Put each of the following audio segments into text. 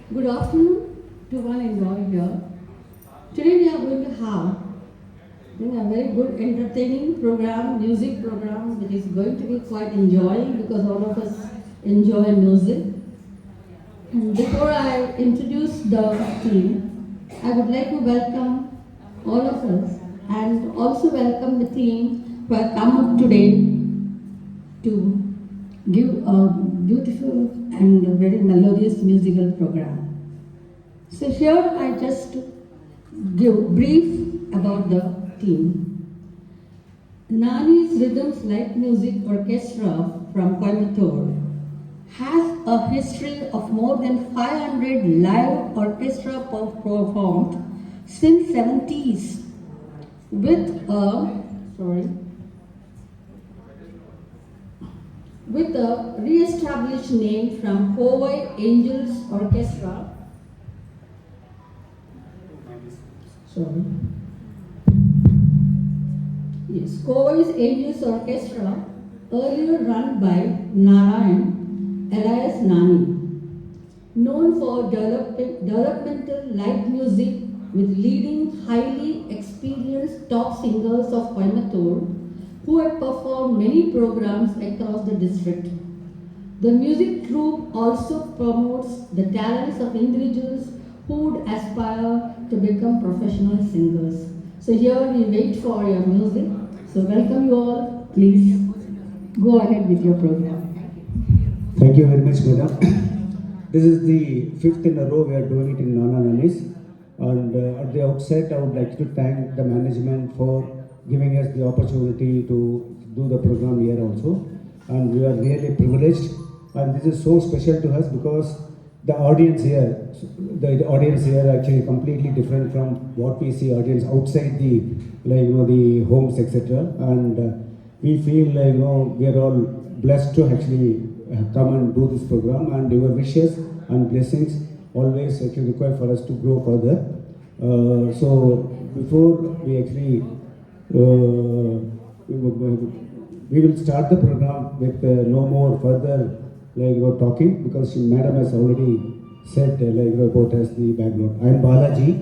Good afternoon to one and all here. Today we are going to have a very good entertaining program, music program that is going to be quite enjoying because all of us enjoy music. And before I introduce the team, I would like to welcome all of us and also welcome the team who have come up today to give a beautiful and very melodious musical program. So here I just give brief about the team. Nani's Rhythms Light Music Orchestra from Coimbatore has a history of more than 500 live orchestra performed since 70s with a re-established name from Powai Angels Orchestra. Powai's Angels Orchestra, earlier run by Narayan alias Nani, known for developmental light music with leading highly experienced top singers of Coimbatore who have performed many programs across the district. The music troupe also promotes the talents of individuals who would aspire to become professional singers. So here we wait for your music. So welcome you all. Please go ahead with your program. Thank you very much, madam. This is the fifth in a row we are doing it in Nana Nanis. And at the outset, I would like to thank the management for giving us the opportunity to do the program here also. And we are really privileged. And this is so special to us because the audience here actually completely different from what we see audience outside the the homes, etc. And we feel we are all blessed to actually come and do this program, and your wishes and blessings always actually required for us to grow further. So before we actually we will start the program with no more further talking, because madam has already said about us the background. I am Balaji.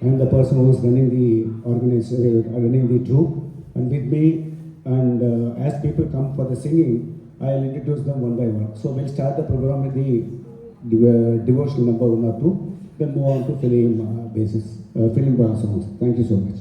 I am the person who is running the organization, running the troupe, and with me. And as people come for the singing, I will introduce them one by one. So we'll start the program with the devotional number 1 or 2, then move on to film songs. Thank you so much.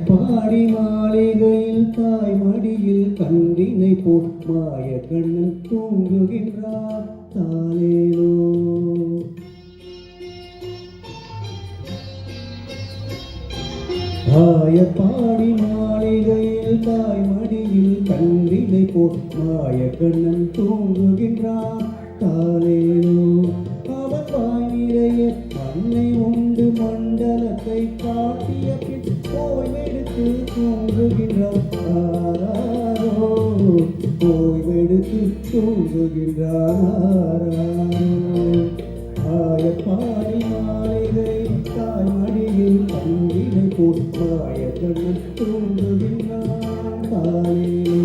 பாடி மாளிகையில் தாய் மடியில் கன்றினை போட்மாய கண்ணன் தூங்குகின்றார் தாலேலோ. பாடி மாளிகையில் தாய் மடியில் கன்றினை போட்மாய கண்ணன் தூங்குகின்றார் தாலேலோ. அவன் வாய் நிறைய அன்னை உண்டு மண்டலத்தை காட்டிய பின் ஓய்வெடுத்து தூங்குகின்றாரோ, ஓய்வெடுத்து தூங்குகின்றாரோ. பாடி மாளிகை தாய் மடியில் கன்றினை போட்மாய கண்ணன் தூங்குகின்றார் தாலேலோ.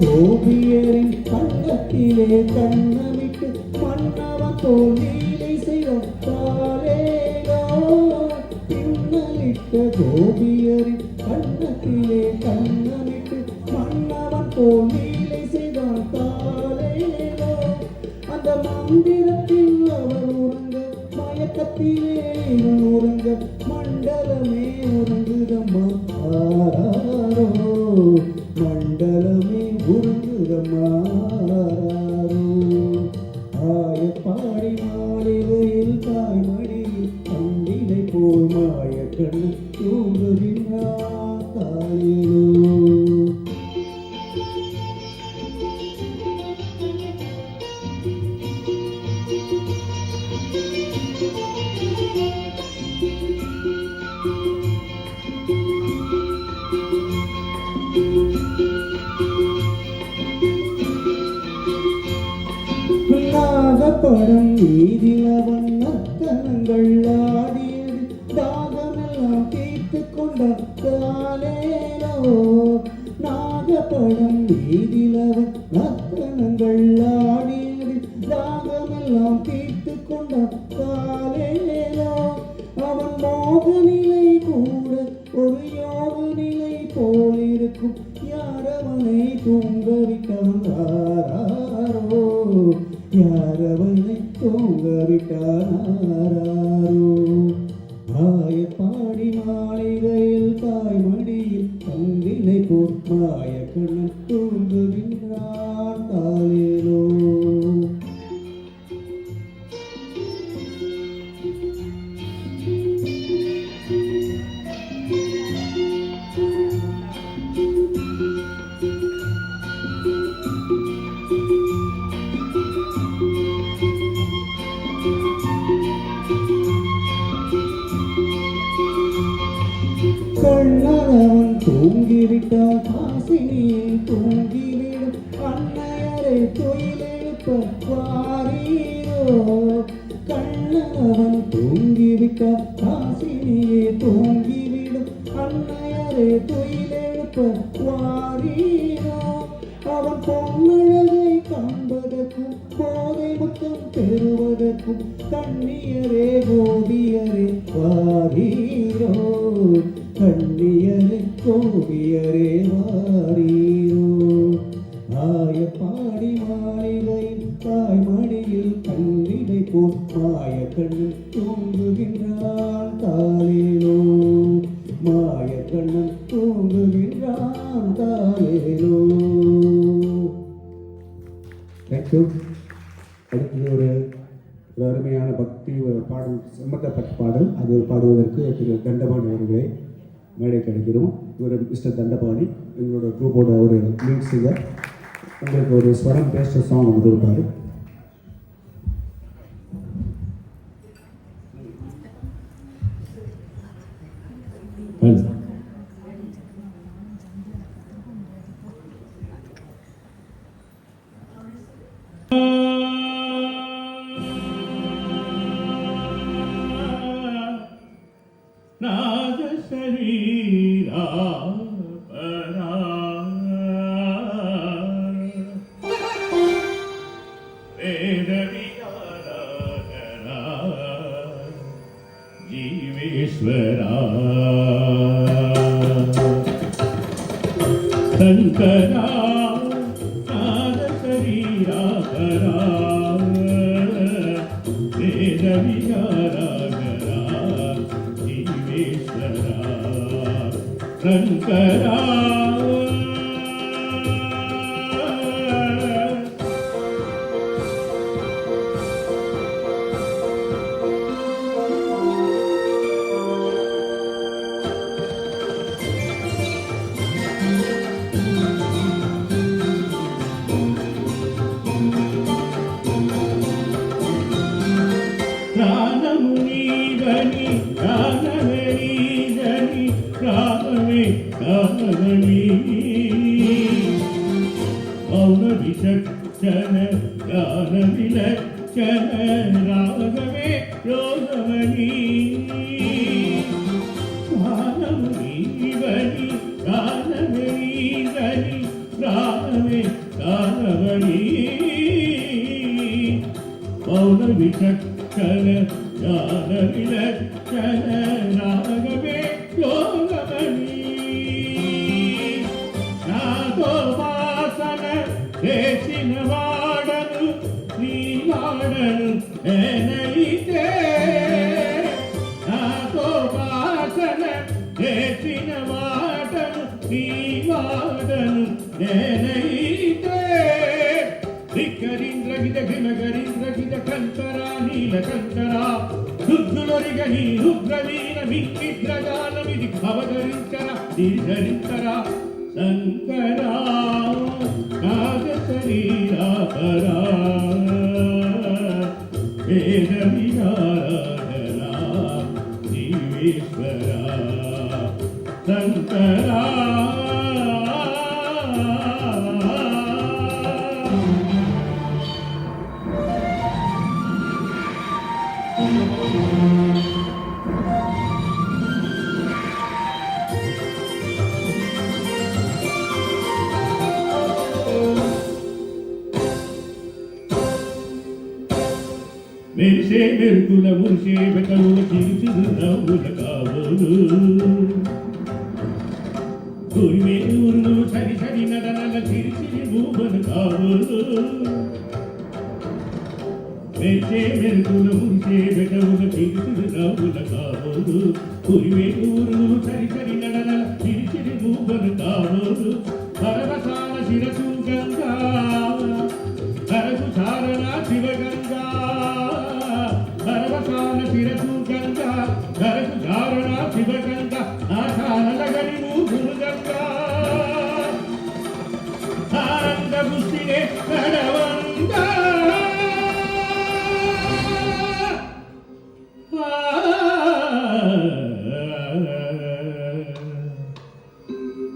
கோபியரின் கண்ணத்திலே கண்ணமிட்டு மன்னவன் தோல்வியை செய்தாலேனோ. பின்னலிட்ட கோபியரின் கண்ணத்திலே கண்ணமிட்டு மன்னவன் தோல்வியை செய்தாலேனோ. அந்த மந்திரத்தில் அவர் உறங்க, மயக்கத்திலே இவன் உறங்க, மண்டலமே உறங்குதம்மா ஆரோ, மண்டலமே உறங்குதம்மாரோ. பாடி மாளிகையில் தாய் மடியில் கண்டினை போல் மாய கண்ணு தூங்குகின்றார் தாலேலோ. நாகப்படம் வீதில வண்ணத்தனங்கள் ஆடியது தாகமெல்லாம் தீர்த்து கொண்ட காலேலோ. நாகப்படம் வீதில வண்ணத்தனங்கள் ஆடியது தாகமெல்லாம் தீர்த்து கொண்ட காலேலோ. அவன் மோக நிலை கூட ஒரு யோக நிலை போலிருக்கும். யாரவனை தூங்கவிட்டான் ஆராரோ, யாரவனை தூங்கவிட்டான் ஆராரோ. ஆயப்பாடி மாளிகையில் தாய்மடியில் தங்கினை போர் மாயக்கண்ணன் தூங்குகின்றான் தாலேலோ. கண்ணவன் தூங்கிவிட்டான் காசினியில் தூங்கிவிடும் அன்னையரை தொழிலெழுப்ப வாரீரோ. கண்ணவன் தூங்கிவிட்டான் காசினியை தூங்கிவிடும் அன்னையரை தொழிலெழுப்ப வாரீரோ. அவன் பொன்னழகை காண்பதற்கும் போதை முத்தம் பெறுவதற்கும் கண்ணியரே கோபியரே வாரீரோ. கண்ணியரே கோபியரே வாரீரோ. ஆயப்பாடி மாளிகையில் தாய்மடியில் கண்ணினை போல் மாய கண்ணன் தூங்குகின்றான் தாலேலோ. மாய கண்ணன் தூங்குகின்றான் தாலேலோ. தேங்க்யூ. அடுத்தது ஒரு அருமையான பக்தி பாடல், சம்பந்தப்பட்ட பாடல். அது பாடுவதற்கு திரு தண்டபாணி அவர்களை மேடை கிடைக்கிறோம். இவர் மிஸ்டர் தண்டபாணி எங்களோட குரூப்போட ஒரு லீட் சிங்கர். உங்களுக்கு ஒரு ஸ்வரம் பேஸ்ட் சாங் வந்து கொடுப்பாரு. जीवेश्वरा शंकरा नाद शरीरा करा वेद विचारा करा जीवेश्वरा शंकरा. विचक्षण ज्ञानविलक्षण राघवे रोगमणि गानमुनीवनि गानवेदनि राघवे गानवणि मौन विचक्षण ज्ञानविलक्षण राघवे रोगमणि नागोपासन देशिन वाडनु नी वाडनु एनैते नागोपासन देशिन वाडनु नी वाडनु एनैते धिक्करीन्द्र गिद गिमगरीन्द्र गिद कंकरा नीलकंकरा रुद्रुलरिगनी रुद्रवीर विचित्रगानमिति भवदरिंकरा दीर्घरिंकरा शंकरा नाग शरीरा परा वेद विचारा जीवेश्वरा शंकरा. మెరిసే మెరుకుల మురిసే బెటవుల చిరుచిరు నవ్వుల కావులు ఊరిమే ఊరులు సరి సరి నడనల చిరిచిరి భూమన కావులు మెరిసే మెరుకుల మురిసే బెటవుల చిరుచిరు నవ్వుల కావులు ఊరిమే ఊరులు సరి సరి నడనల చిరిచిరి భూమన కావులు పరవసాన శిరసు గంగా కరసు చారణ శివగంగా పరవసాన శిరసు గంగా కరసు చారణ శివగంగా ఆశానగరి మూగురు గంగా ఆనంద బుద్ధినే కడవంగా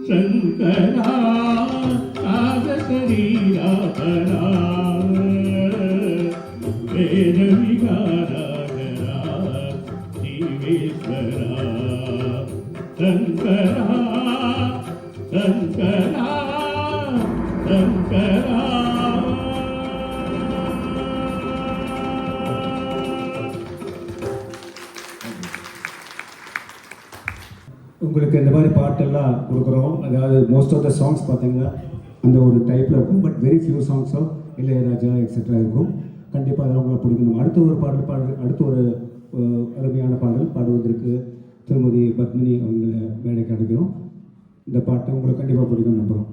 శంకరా శరీరాపరా వేద విகாரகரா ஜீவேஸ்வரா சங்கரா சங்கரா சங்கரா உங்களுக்கு இந்த மாதிரி பாட்டெல்லாம் கொடுக்குறோம். அதாவது மோஸ்ட் ஆஃப் த சாங்ஸ் பார்த்தீங்கன்னா அந்த ஒரு டைப்பில் இருக்கும். பட் வெரி ஃபியூ சாங்ஸோ இளையராஜா எக்ஸெட்ரா இருக்கும். கண்டிப்பாக அதில் உங்களை பிடிக்கணும். அடுத்த ஒரு அடுத்த ஒரு அருமையான பாடல் பாடுவதற்கு திருமதி பத்மினி அவங்கள மேடைக்கு அடைக்கிறோம். இந்த பாட்டு உங்களுக்கு கண்டிப்பாக பிடிக்கும் நம்புகிறோம்.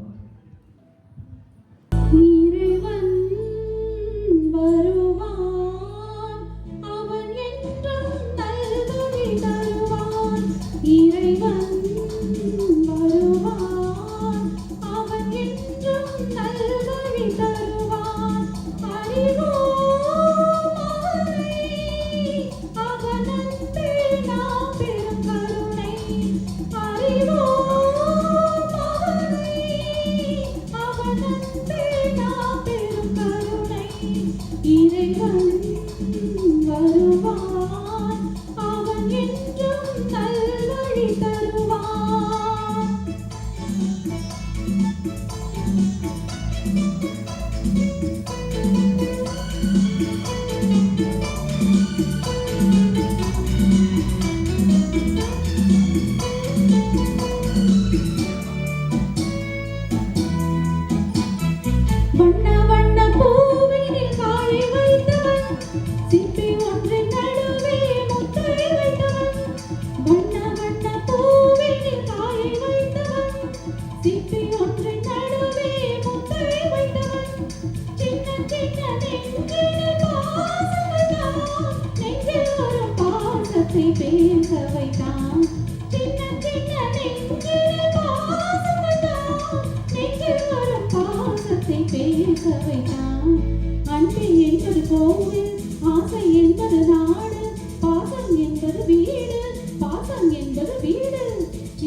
அன்பு என்பது கோவில், ஆசை என்பது நாடு, பாசம் என்பது வீடு, பாசம் என்பது வீடு.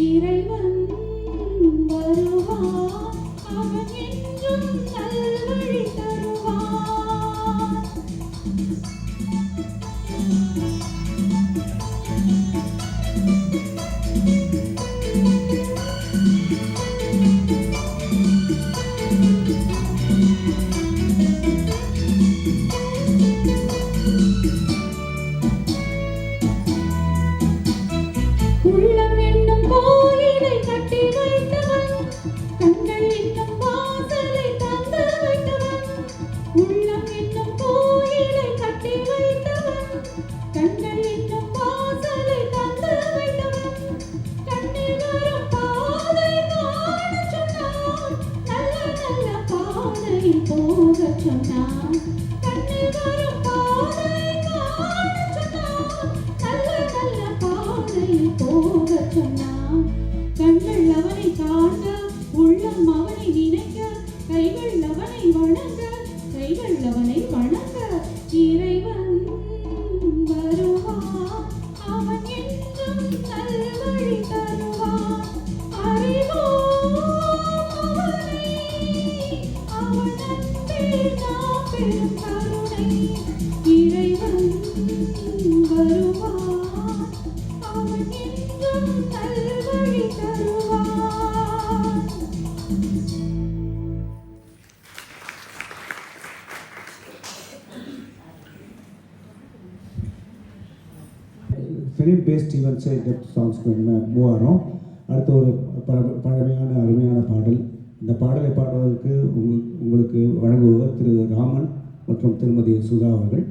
இறைவன் வருவான், அவன் என்றும் நல்வழி தருவான். ஃபிலிம் பேஸ்ட் ஈவெண்ட்ஸை டெப்த் சாங்ஸ்க்கு மூவ் ஆகிறோம். அடுத்து ஒரு பழமையான அருமையான பாடல். இந்த பாடலை பாடுவதற்கு உங்களுக்கு வழங்குவர் திரு ராமன் மற்றும் திருமதி சுதா அவர்கள்.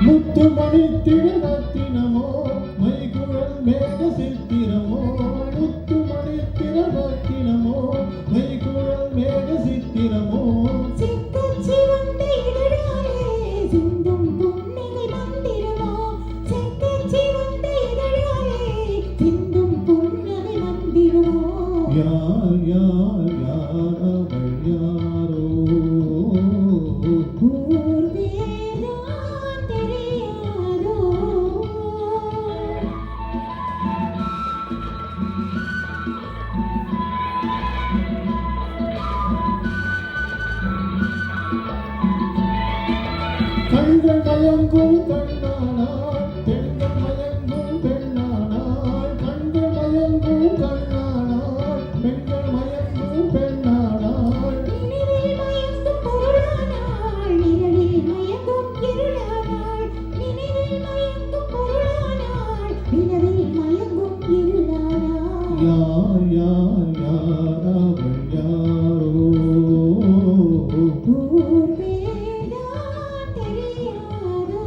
முத்துமணி திருநத்தினமோ மைகுழல் மேக சித்திரமோ, முத்துமணி திருநத்தினமோ மைகுழல் மேக சித்திரமோ, செக்கச்சி வந்த இதழாலே சிந்தும் புன்னகை மந்திரமோ, செக்கச்சி வந்த இதழாலே சிந்தும் புன்னகை மந்திரமோ. யார் யார் யார் அவள் யாரோ, ஊர் பேர்தான் தெரியாதோ. கண்கள் மயங்கும் கண்ணானாள், பெண்கள் மயங்கும் பெண்ணானாள், கண்கள் மயங்கும் கண்ணானாள், பெண்கள் மயங்கும் பெண்ணானாள், நினைவில் மயங்கும் பொருளானாள், நிழலில் மயங்கும் இருளானாள், நினைவில் மயங்கும் பொருளானாள், நிழலில் மயங்கும் இருளானாள். யார் யார் யார் அவள் யாரோ, ஊர் பேர்தான் தெரியாதோ.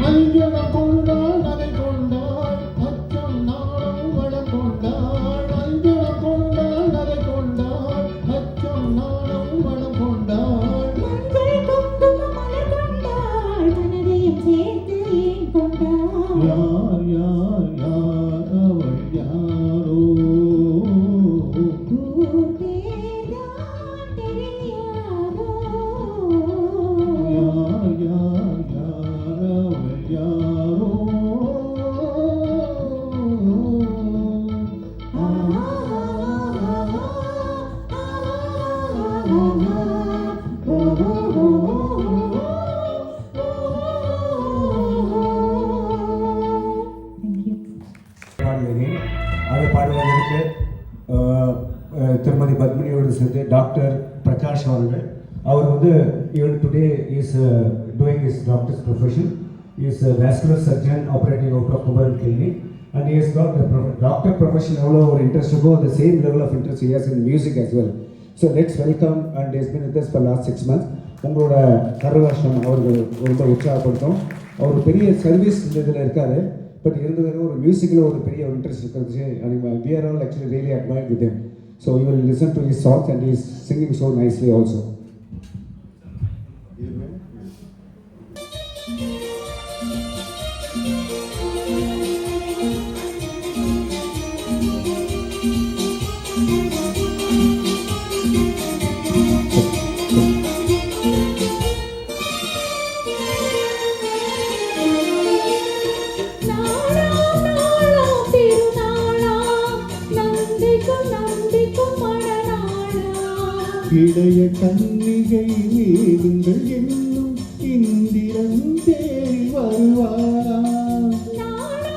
அஞ்சனம் கொண்டாள் நகை கொண்டாள், அச்சம் நாணம் வளம் கொண்டாள், அஞ்சனம் கொண்டாள் நகை கொண்டாள், அச்சம் நாணம் வளம் கொண்டாள், மஞ்சள் குங்கும மலர் கொண்டாள், மனதையும் சேர்த்து ஏன் கொண்டாள். யார் யார் யார் அவள் யாரோ, ஊர் பேர்தான் தெரியாதோ. யார் யார் யார் அவள் யாரோ. பாடலினை அதை பாடுவதற்கு திருமதி பத்மினியோடு சேர்ந்து டாக்டர் பிரகாஷ் அவர்கள். அவர் வந்து even today is doing is doctors profession, is vascular surgeon operating out of Kumaran clinic, and he has got the doctor profession எவ்வளோ ஒரு இன்ட்ரெஸ்ட் இருக்கோ the same level of interest he has in music as well. So let's welcome, and he has been with us for last 6 months. உங்களோட கரவாஷம் அவர்கள் ரொம்ப உற்சாகப்படுத்தும். அவர் பெரிய service இதில் இருக்காரு, பட் இருந்ததுக்கு ஒரு மியூசிக்கில் ஒரு பெரிய இன்ட்ரெஸ்ட் இருக்கிறது. and we are all actually really admired with him. So you will listen to his songs and he is singing so nicely also. நாளாம் நாளாம் திருநாளாம் நந்திக்கும் இளைய கன்னிகை மேலுங்கள் என்னும் இந்திரன் தேறி வருவாரா நாளாம்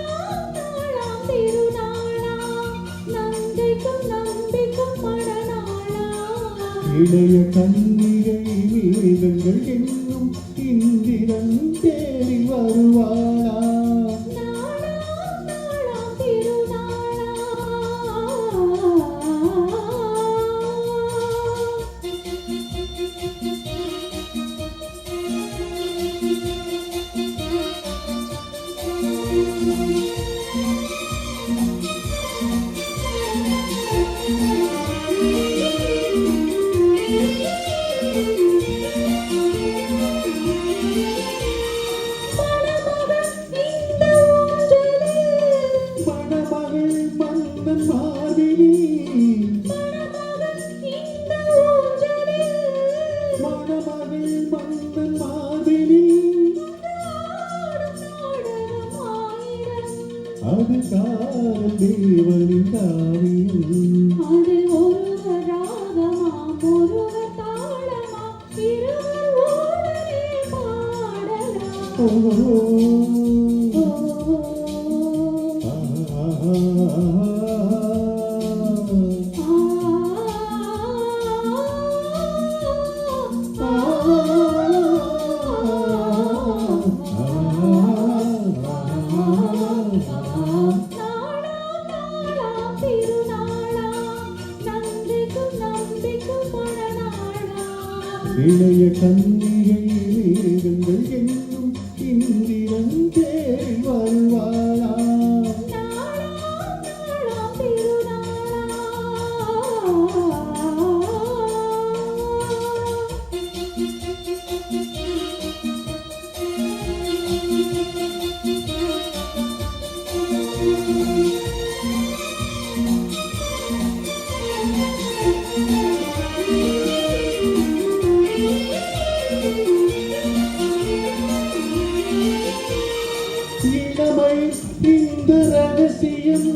நாளாம் திருநாளாம் நங்கைக்கும் நம்பிக்கும் மணநாளாம் இளைய கன்னிகை மேலுங்கள் என்னும் இந்திரன் தேறி வருவாரா நாளாம் நாளாம் மணமகள் மன்னன் மாதினி மணமகள் மன்னன் மாதினி அது காதல் தேவனின் காவியம் அது ஒருவர் ராகமாம் ஒருவர் தாளமாம் இருவர் ஓடலே பாடலாம் ஓ இளைய கன்னிகை வேதங்கள் என்னும் இந்திரன் தேறி வருவாளா இளமை இந்த ரகசியம்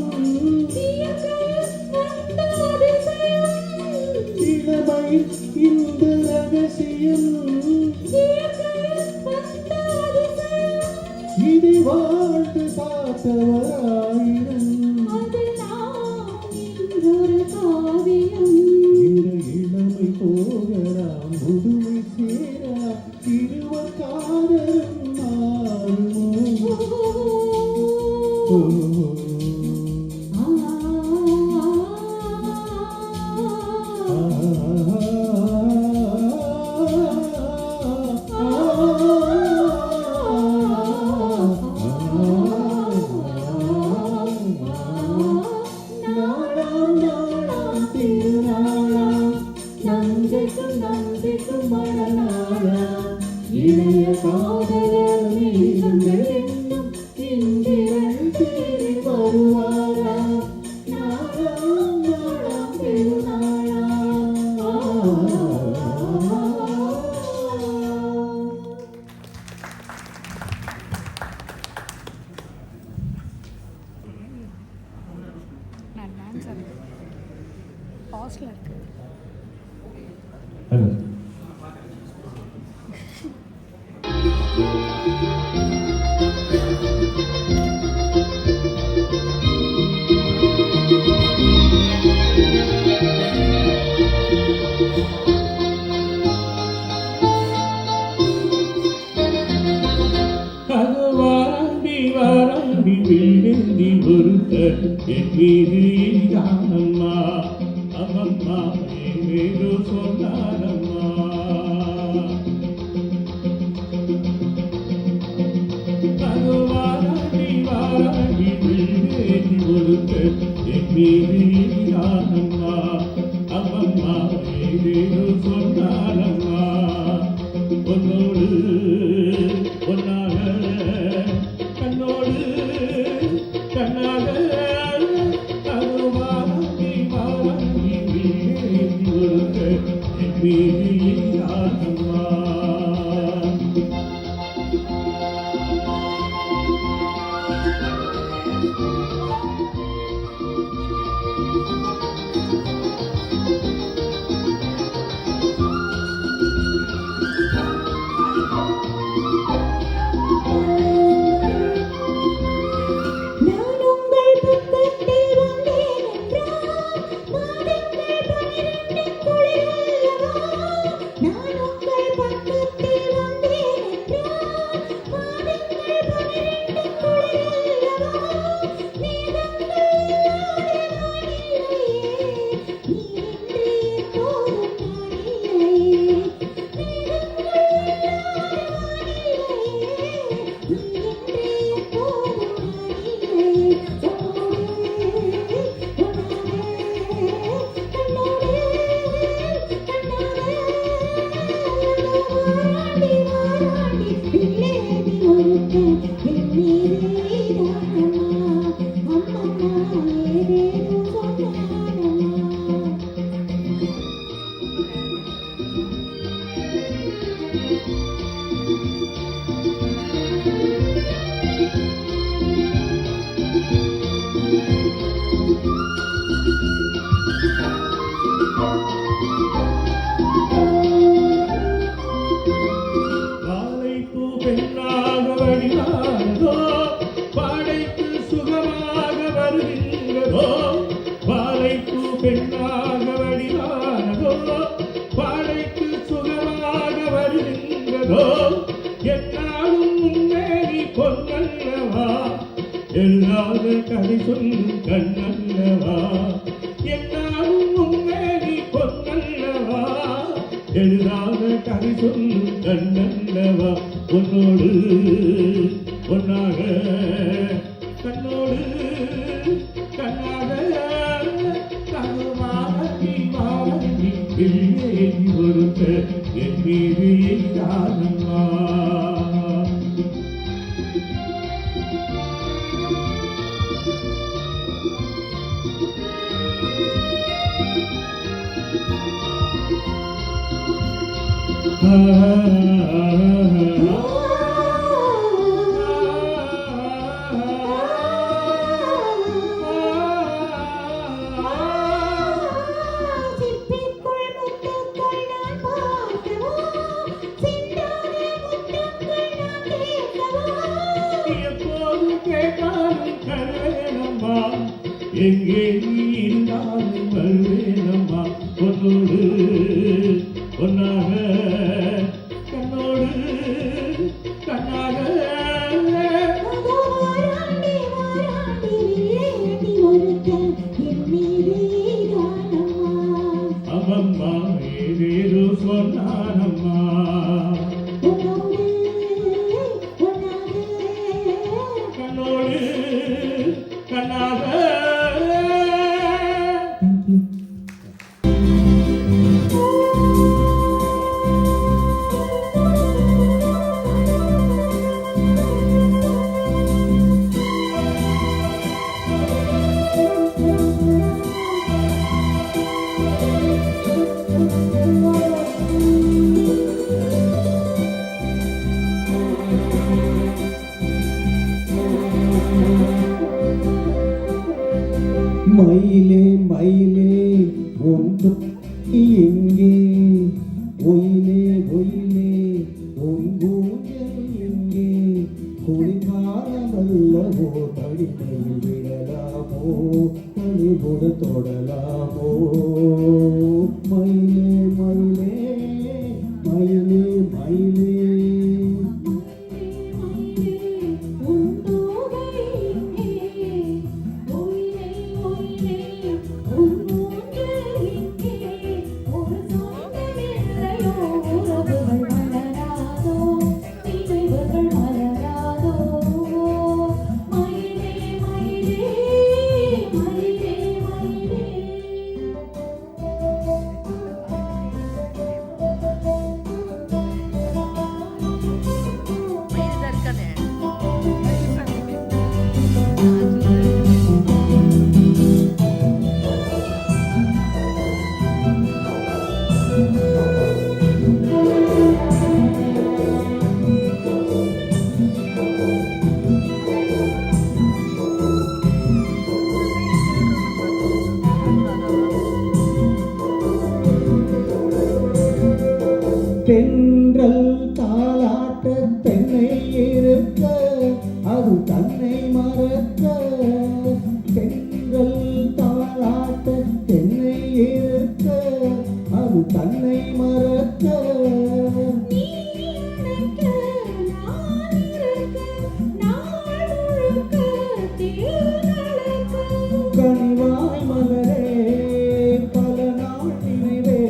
இளமை இந்த ரகசியம் இதை வாழ்ந்து பார்த்தவராயிரம் இந்த இளமை போகலாம் முதுமை சேரலாம் இருவர் காதலும் மாறுமோ இளைய காதலர் மீதுங்கள் என்னும் இந்திரன் தேறி வருவாரா நாளாம் நாளாம் பெருநாளா நான் டான்ஸர் பாஸ்ல இருக்கு ஹலோ அது வாரண்டி வாரண்டி விழுந்தி ஒருத்த என் மீது இதானம்மா அம்மம்மா ஏதோ சொன்னாரம்மா அது வாரண்டி வாரண்டி விழுந்தி ஒருத்த என் மீது இதானம்மா அம்மம்மா ஏதோ சொன்னாரம்மா பொன்னோடு பொன்னாக கண்ணோடு கண்ணாக அது வாரண்டி வாரண்டி விழுந்தி ஒருத்த என் மீது இதானம்மா வருகின்றதோ பாலைக்கு பெண்ணாக வடிவானதோ பாலைக்கு சுகமாக வருகின்றதோ என்னாலும் உண்மையை பொன்னல்லவா எழுதாத கதை சொல்லும் கண்ணல்லவா என்னாலும் உண்மையை பொன்னல்லவா எழுதாத கதை சொல்லும் கண்ணல்லவா உன்னோடு ஒன்னாக கண்ணோடு கண்ணாக கண்ணுமாகி மாறி பிள்ளேகி ஒருத்த என் மீது எய்தானம்மா சிப்பிக்குள் முத்துக்கள் நான் பார்க்கவோ சிந்தாத முத்தங்கள் நான் கேட்கவோ எப்போது கேட்டாலும் கருவேனம்மா எங்கே நீ இருந்தாலும் வருவேனம்மா பொன்னோடு பொன்னாக கண்ணோடு கண்ணாக வாராண்டி வாராண்டி விளையாடி ஒருத்த என் மீது காணம்மா அம்மம்மா ஏதேதோ சொன்னானம்மா உன்னோடு ஒன்னாக கண்ணோடு கண்ணாக மயிலே மயிலே ஒன்று எங்கே ஒயிலே ஒயிலே ஒங்கூஞ்சல் எங்கே குளிர்காலமல்லவோ தடிமையில் விடலாமோ பணிபொடு தொடலாமோ மயிலே மயிலே மயிலே மயிலே தென்றல் தாளாட்ட தென்னை இருக்க அது தன்னை மறக்க தென்றல் தாளாட்ட தென்னை இருக்க அது தன்னை மறக்க நீ அணைக்க நான் இருக்க நாள் முழுக்க தேர் நடக்க கனிவாய் மலரே பல நாள் நினைவே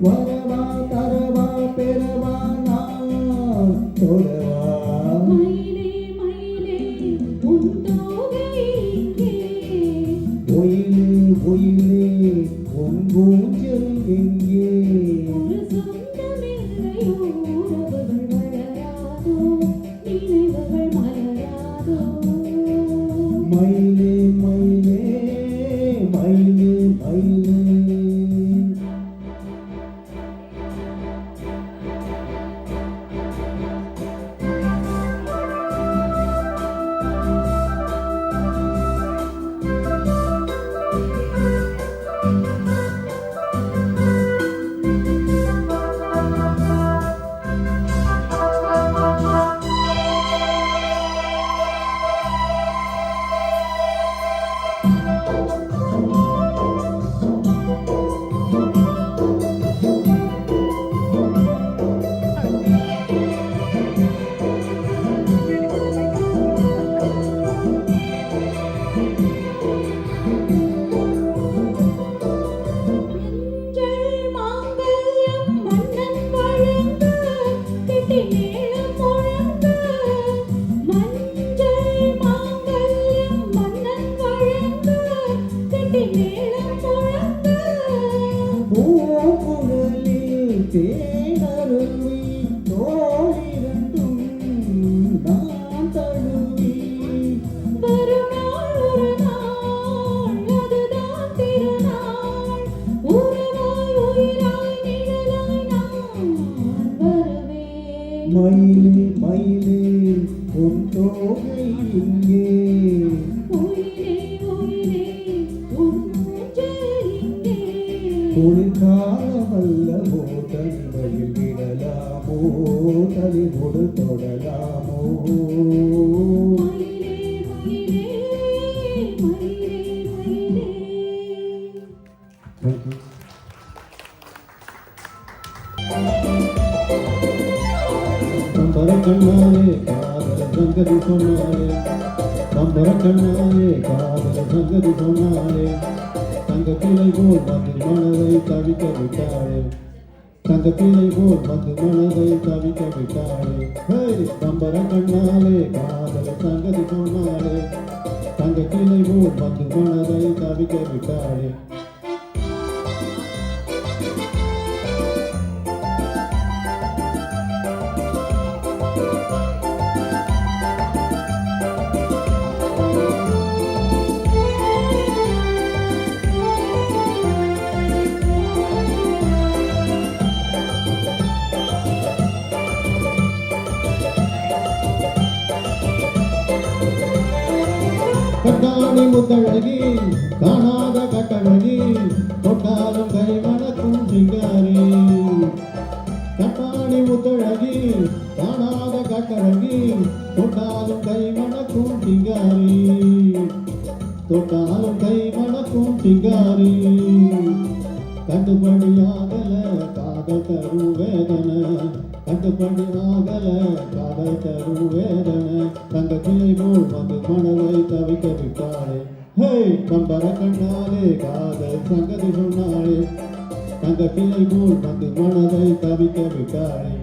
வரவா தரவா பெறவா நான் தொடவா மயிலே மயிலே உன் தோகை எங்கே ஒயிலே ஒயிலே ஒங்கூஞ்சல் எங்கே ஒரு சொந்தமில்லையோ உறவுகள் வளராதோ நினைவுகள் மலராதோ மயிலே மயிலே மயிலே மயிலே மேளம் முழங்க பூங்குழலில் தேனருவி தோளிரண்டும் நான் தழுவி வரும் நாள் ஒரு நாள் அதுதான் திருநாள் உறவாய் உயிராய் நிழலாய் நான் வருவேன் மயிலே மயிலே உன் தோகை இங்கே உயிரே உயிரே உன் மூஞ்சல் இங்கே குளிர்காலமல்லவோ தனிமையில் விடலாமோ தலிமுடு தொடலாமோ மயிலே மயிலே மயிலே மயிலே Thank you. கம்பர கண்ணாலே காதல சங்கதி சொன்னாலே கம்பர கண்ணாலே காதல சங்கதி சொன்னாலே தங்க பிள்ளை போல் வந்து மனதை தவிக்க விட்டாளே தங்க பிள்ளை போல் வந்து மனதை தவிக்க விட்டாளே ஹே கம்பர கண்ணாலே காதல சங்கதி சொன்னாலே தங்க பிள்ளை போல் வந்து மனதை தவிக்க விட்டாளே கட்டாணி முத்தழகி காணாத கட்டழகி தொட்டாலும் கை மணக்கும் சிங்காரி கட்டாணி முத்தழகி காணாத கட்டழகி தொட்டாலும் கை மணக்கும் சிங்காரி தொட்டாலும் கை மணக்கும் சிங்காரி கட்டுப்படியாகல காதல் தரும் வேதனை கட்டுப்படியாகல காதல் தரும் வேதனை தங்க கிளை போல் வந்து மனதை தவிக்க விட்டாளே ஹே கம்பர கண்ணாலே காதல் சங்கதி சொன்னாளே தங்க கிளை போல் வந்து மனதை தவிக்க விட்டாளே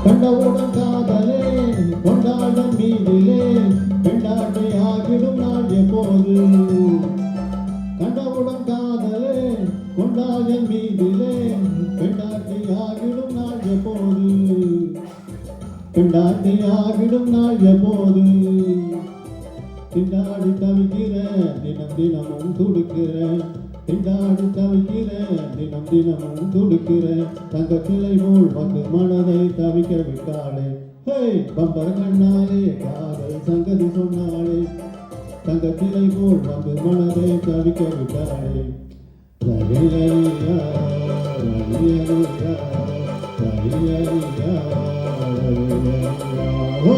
கண்டவுடன் காதலே கொண்டாடும் மீதிலே பெண்டாட்டி ஆகிடும் நாள் எப்போது கண்டவுடன் காதலே கொண்டாடும் மீதிலே பெண்டாட்டி ஆகிடும் நாள் எப்போது பெண்டாட்டி ஆகிடும் நாள் எப்போது திண்டாடி தவிக்கிறேன் தினம் தினமும் துடுக்கிறேன் திண்டாடி தவிக்கிறேன் தினம் தினமும் துடுக்கிறேன் தங்க கிளை போல் வந்து மனதை தவிக்க விட்டாளே ஹே பம்பர கண்ணாலே காதல் சங்கதி சொன்னாளே தங்க கிளை போல் வந்து மனதை தவிக்க விட்டாளே ரவியா ரவியா ரவியா ஓ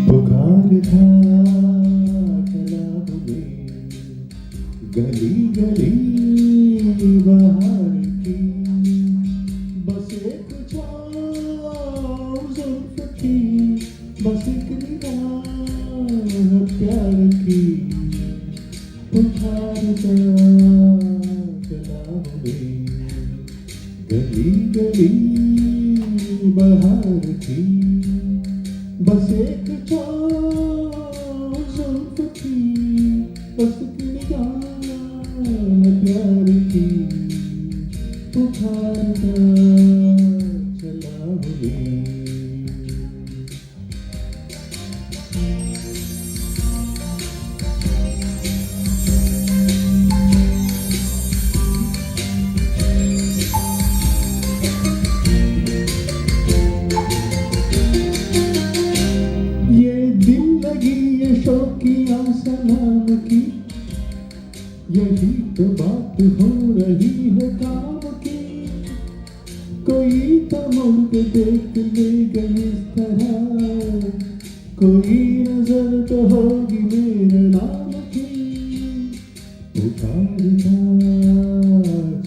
बुखार था चला हुए गली गली बहार की बस एक जुल्फ की बस एक निगाह प्यार की बुखार था चला हुए गली गली बहार की बस एक जुल्फ की बस एक निगाह प्यार की पुकारता चला हुए सलाम की, यही तो बात हो रही है काम की। कोई तो मुड़ के देख लेगा इस तरह, कोई नजर तो होगी मेरे नाम की। पुकारता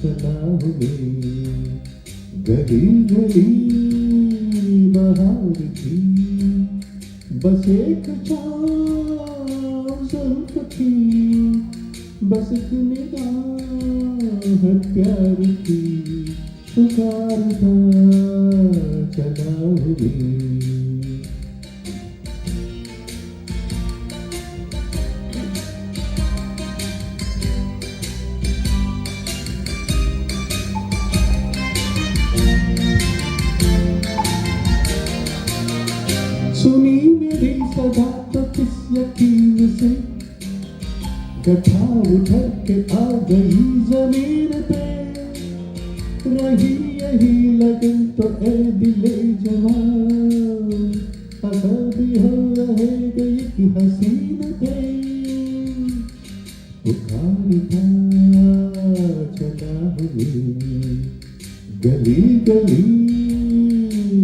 चला हूँ मैं गली गली बहार की, बस एक जुल्फ की, बस एक निगाह प्यार की। पुकारता चला हूँ मैं। सुनी मेरी सदा तो किस यकीन से, गठा उठर के आ गई जमीन पे। रही यही लगन तो ए दिले जवान, असर भी हो रहेगा एक हसीन पे। पुकारता चला हूँ मैं गली गली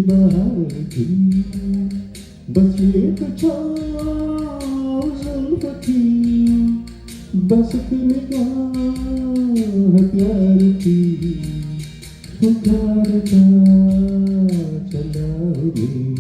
बहार की, बस एक जुल्फ की, बस एक निगाह प्यार की। पुकारता चला हूँ मैं।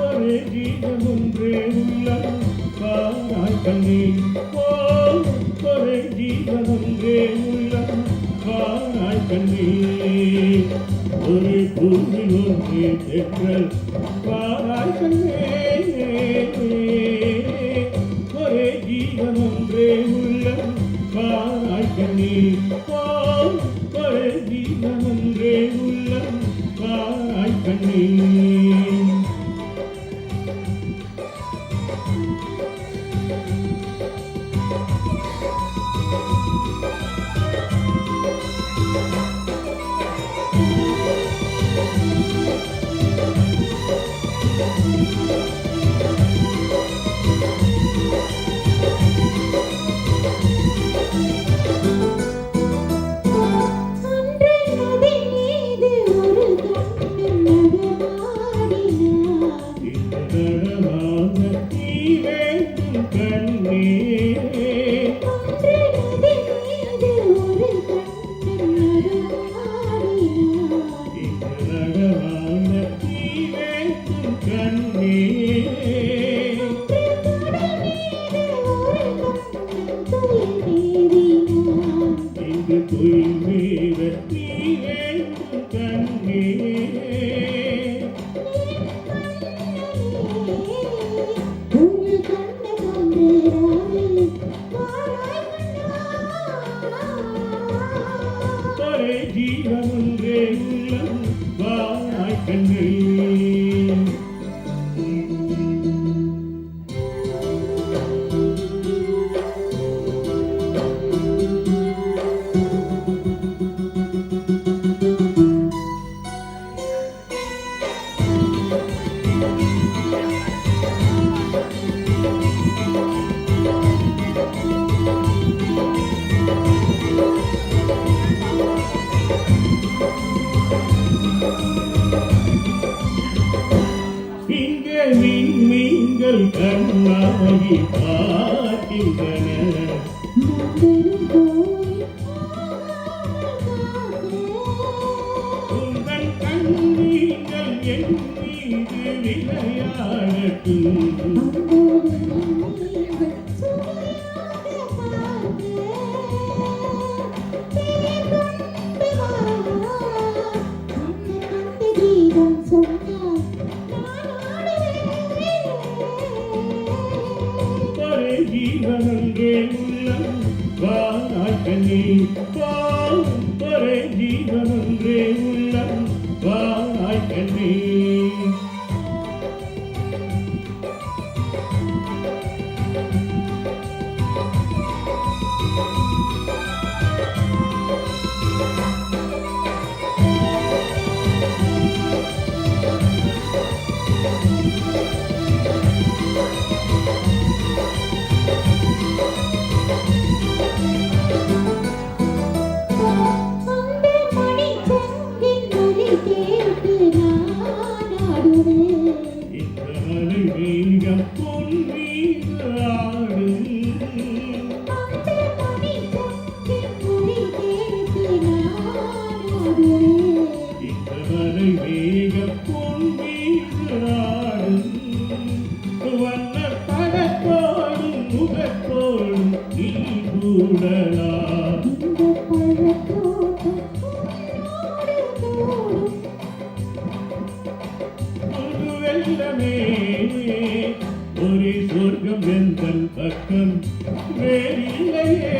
ஒரே ஜீவன் ஒன்றே உள்ளம் வாராய் கண்ணே. ஓ ஒரே ஜீவன் ஒன்றே உள்ளம் வாராய் கண்ணே. ஒரு பூவில் ஒன்றே தென்றல் வாராய் கண்ணே. ஒரே ஜீவன் ஒன்றே உள்ளம் வாராய் கண்ணே. ஓ ஒரே ஜீவன் ஒன்றே உள்ளம் வாராய் கண்ணே. ஜீவன் ஒன்றே உள்ளம் வாராய் கண்ணே. இங்கே மீன்கள் கண்ணாகி பார் பார்க்கின்றன. உங்கள் கண்ணீர்கள் என் மீது விளையாடட்டும். ஒரே ஜீவனொன்றே உள்ளம் வாராய் கண்ணே ஒரே ஜீவனொன்றே உள்ளம் வாராய் கண்ணே. இந்த மலை மேகம் பொன் மீது ஆடு. இந்த மலை மேகம் பொன் மீது ஆடு. வண்ண படத்தோடும் முகத்தோடும் நீ கூடலாம். ஒரு வெள்ளமே ஒரு சொர்க்கம் எந்தன் பக்கம் வேறில்லையே.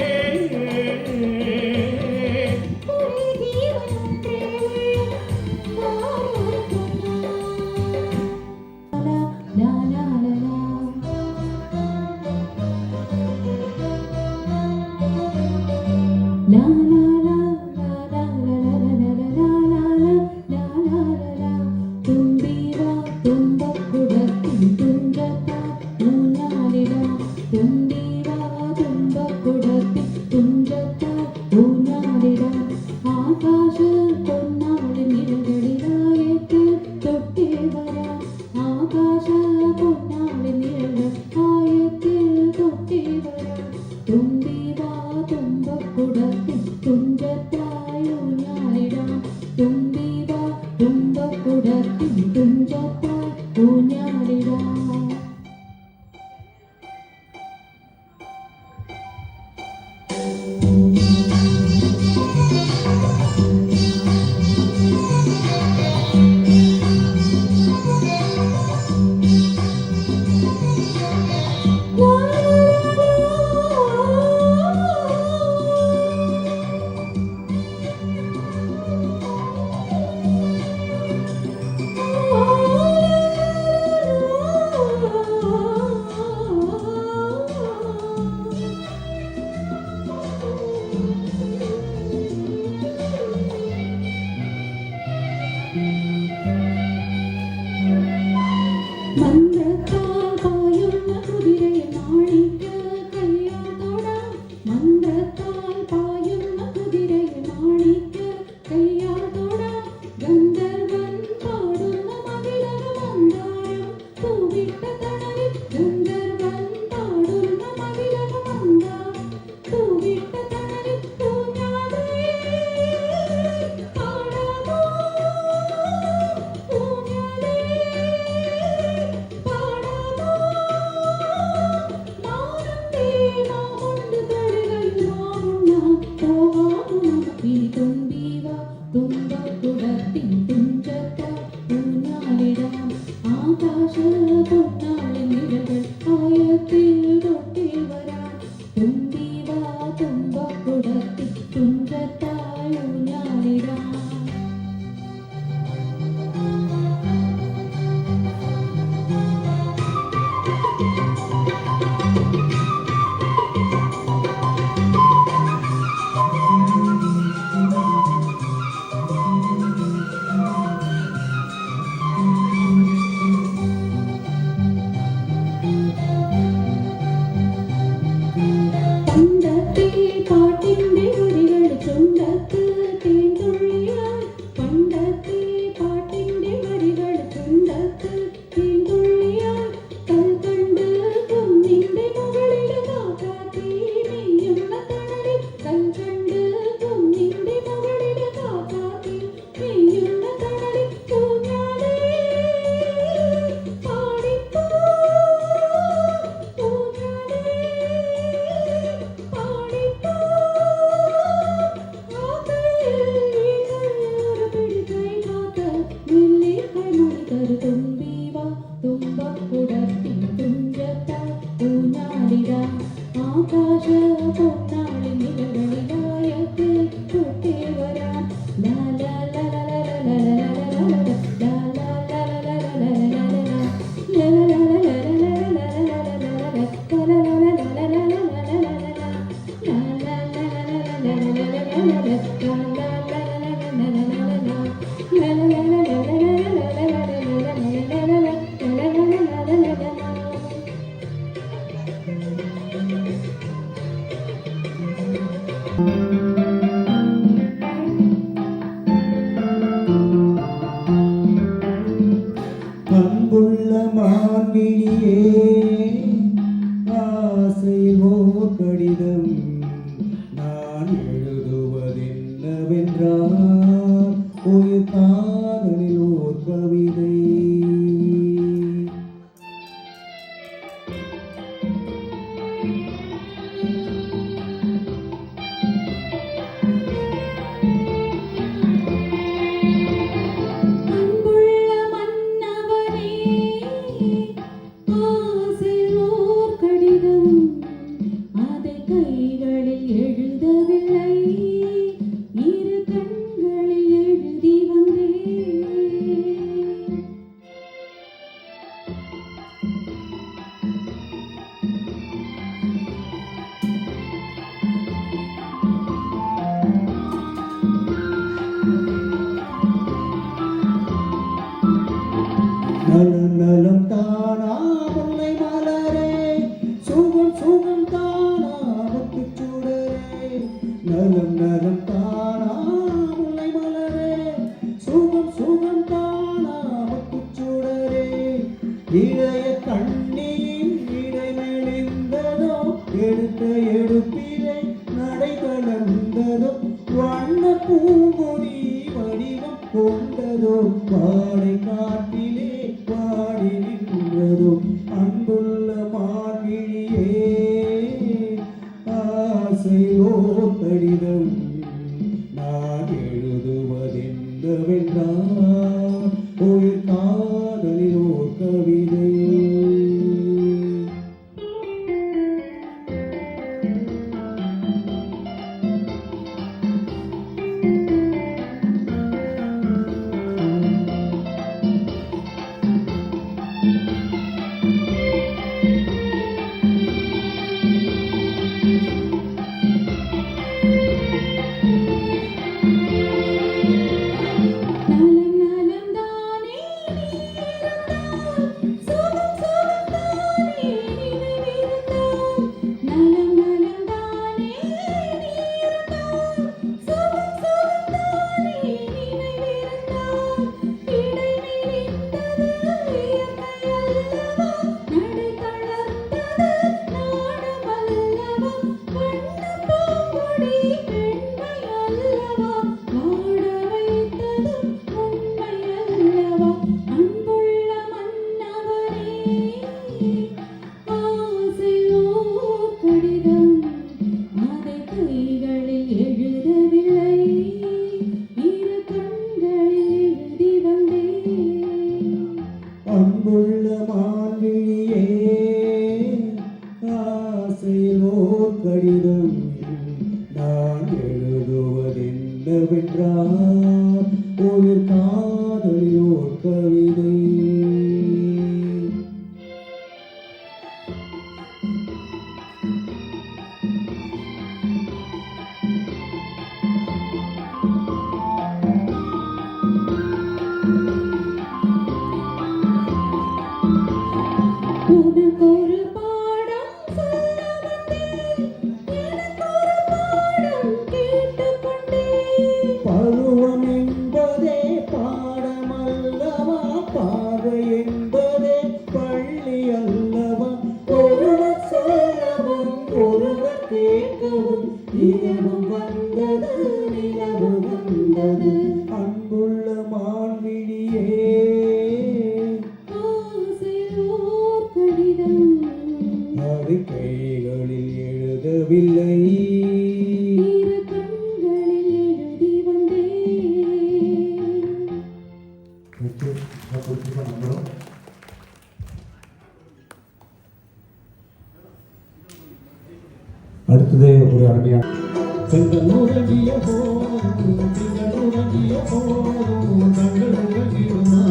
ஆகாஷ பொன்னாடு நிழல்களிலாயத்து தொட்டே வரா. ஆகாஷ பொன்னாடு நிழல்கள் தொட்டே வரா. தும்பிவா தும்பக்குடத்தில் துஞ்சத்தாய் ஊஞாலிடா. தும்பிவா தும்பக்குடத்தில் துஞ்சத்தாய் ஊஞாலிடா. மந்திரத்தால் பாயுள்ள குதிரை மாணிக்க கையாதோடா. மந்திரத்தால் பாயுள்ள குதிரை மாணிக்க கையாதோடா. கந்தர்வன் பாடுന്ന மகிழக மந்தாரம் பூவிட்ட தணலில். கந்தர்வன் பாடுന്ന மகிழக மந்தாரம் பூவிட்ட தணலில். பூஞாதே பாடாமோ பூஞாதே ஆகாஷ பொன்னாடு நிழல்கள் ஆயத்தில் தொட்டே வரா. தும்பிவா தும்பக்குடத்தில் துஞ்சத்தாய் ஊஞாலிடா. ஒரு தும்பி வா தும்பக்குடத்தின் துஞ்சத்தால் ஊஞாலிடா ஆகாஷ பொன்னாளி நிழலிலாயத்தில் கூட்டி வரா லா லா லா லா லா லா லா அன்புள்ள மான்விழியே ஆசையில் ஓர் கடிதம் நான் எழுதுவதென்னவென்றால் ஒரு காதலில் ஓர் கவிதை அன்புள்ள மன்னவனே ஆசையில் ஓர் கடிதம் அதை கைகளில் எழுதவில்லை இரு கண்களில் எழுதி வந்தேன் நலம் நலம் தானா முல்லை மலரே சுகம் சுகம் தானா முத்துச் சுடரே நலம் நலம் தானா முல்லை மலரே சுகம் சுகம் தானா முத்துச் சுடரே இளைய கண்ணியின் இடை மெலிந்ததோ எடுத்த எடுப்பிலே நடை கலந்ததோ வண்ண பூங்கொடி வடிவம் கொண்டதோ பாடை காட்டிலே பாடி நின்றதோ அன்புள்ள மான்விழியே ஆசையோ கடிதம் நான் எழுதுவதென்னவென்றால் ஒரு காதலில் ஓர் கவிதை நலம் நலம் தானே நீ இருந்தால் சுகம் சுகம் தானே நினைவிருந்தால் நலம் நலம் தானே நீ இருந்தால் சுகம் சுகம் தானே நினைவிருந்தால் இடை மெலிந்தது இயற்கை அல்லவா நடை தளர்ந்தது நாடம் அல்லவா வண்ண பூங்கொடி பெண்மை அல்லவா வாட வைத்ததும் உண்மை அல்லவா அன்புள்ள மன்னவனே ஆசையில் ஓர் கடிதம் அதை கைகளில் எழுதவில்லை இரு கண்களில் எழுதி வந்தேன் அன்புள்ள மான்விழியே ஆசையில் ஓர் கடிதம் நான் எழுதுவதென்னவென்றால் ஒரு காதலில் ஓர் கவிதை உனக்கொரு பாடம் சொல்ல வந்தேன் எனக்கொரு பாடம் கேட்டுக்கொண்டேன் பருவம் என்பதே பாடமல்லவா கொடுத்துருக்கோம் நம்மளும். அடுத்தது ஒரு அருமையான செங்கல் உறங்கிய போதும் திங்கள் உறங்கிய போதும் கண்கள் உறங்கிடுமா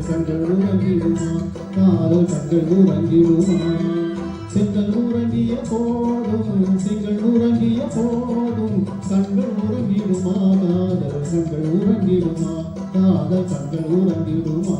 கண்கள் உறங்கிடுமா காதல் கண்கள் உறங்கிடுமா செங்கல் உறங்கிய போதும் திங்கள் உறங்கிய போதும் கண்கள் உறங்கிடுமா காதல் கண்கள் உறங்கிடுமா காதல் கண்கள் உறங்கிடுமா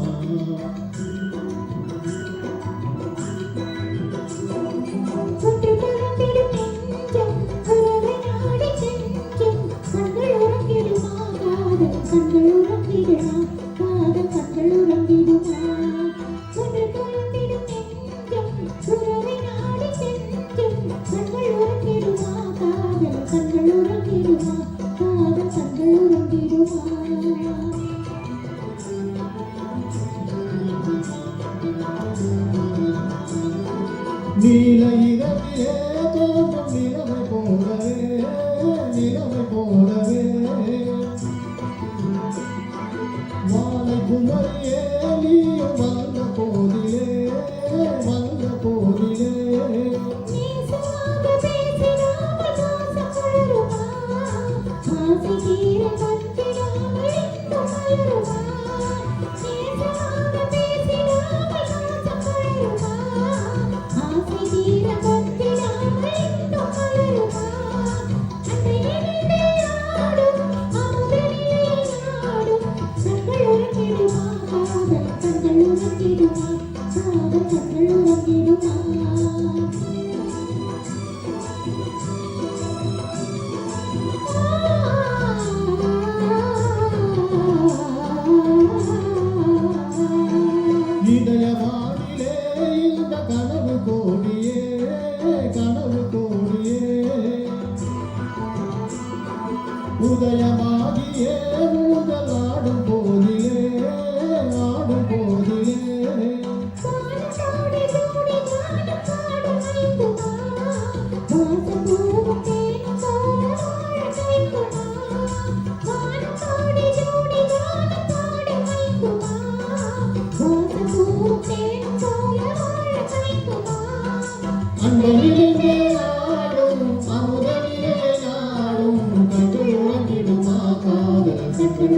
நீல இரவிலே தோன்றும் நிலவை போலவே வாழை குமரியே நீயும் வந்த போதிலே இதயவானிலே இந்த கனவு கோடியே உதயமாகியே ஊஞ்சல் ஆடும் போதிலே அன்பனிலே ஆடும் அமுதனிலே நாடும் கண்கள் உறங்கிடுமா காதல் கண்கள்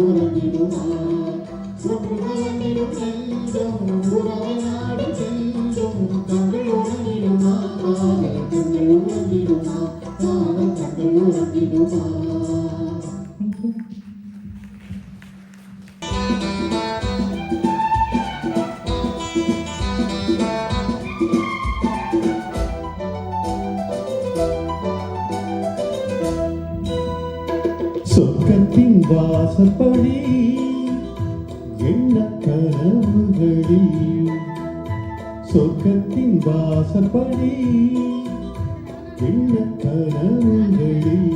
உறங்கிடுமா ஒன்று கலந்திடும் நெஞ்சம் உறவை நாடு செல்லும் கண்கள் உறங்கிடுமா காதல் கண்கள் உறங்கிடுமா சொர்க்கத்தின் வாசப்படி என்ன கனவுகளில் சொர்க்கத்தின் வாசப்படி என்ன கனவுகளில்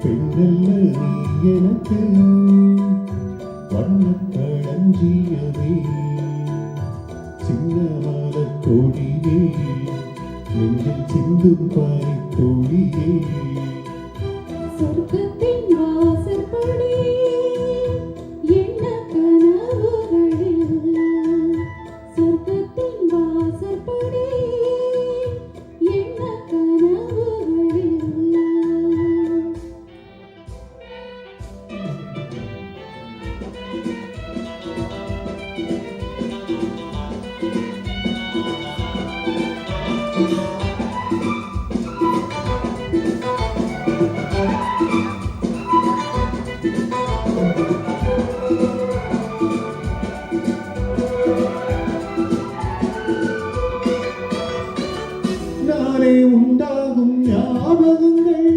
பெண்ணல்ல நீ எனக்கு வண்ணக்களஞ்சியமே சின்ன மலர் கொடியே நெஞ்சில் சிந்தும் பனித்துளியே சொர்க்கத்தின் வாசற்படி என்ன கனவுகளில் சொர்க்கத்தின் வாசற்படி என்ன கனவுகளில் நாளே உண்டாகும் ஞாபகங்கள்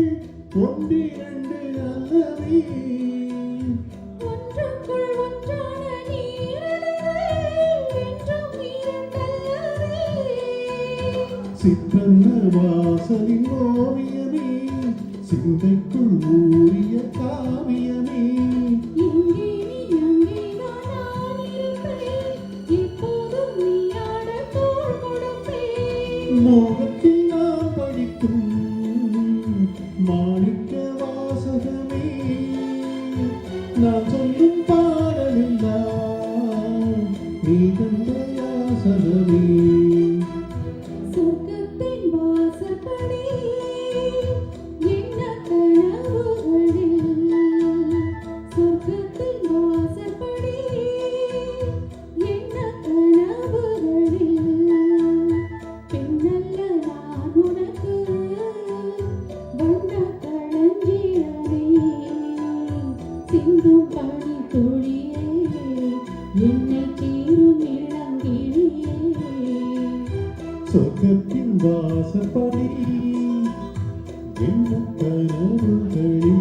ஒன்றிரண்டு அல்லவே ஒன்றுக்குள் ஒன்றான நீரலைகள் என்றும் இரண்டல்லவே சித்தன்ன வாசலின் ஓவியமே சிந்தைக்குள் ஊறிய காவியமே இங்கே நீ அங்கே நான் இருப்பேன் எப்போதும் நீ ஆட தோள் கொடுப்பேன் மோகத்தில் நான் படிக்கும் மாணிக்க வாசகமே நான் சொல்லும் பாடலெல்லாம் நீ தந்த யாசனமே. சொர்க்கத்தின் வாசற்படி என்ன கனவுகளில், சொர்க்கத்தின் வாசற்படி என்ன கனவுகளில், பெண்ணல்ல நான் உனக்கு வண்ண களஞ்சியமே, சிந்தும் பனி துளியே என்னை தீரும் இளங்கிளியே. சொர்க்கத்தின் வாசப்படி என்ன கனவுகளே.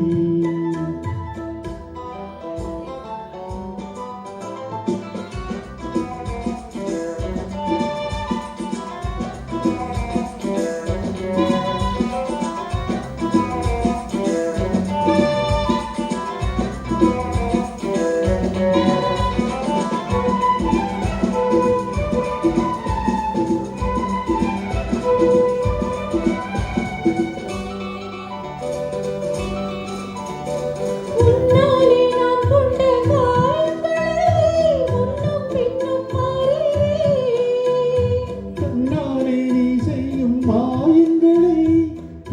உன்னாலே நான் கொண்ட காயங்களை முன்னும் பின்னும் அறிவேன். கண்ணாலே நீ செய்யும் மாயங்களை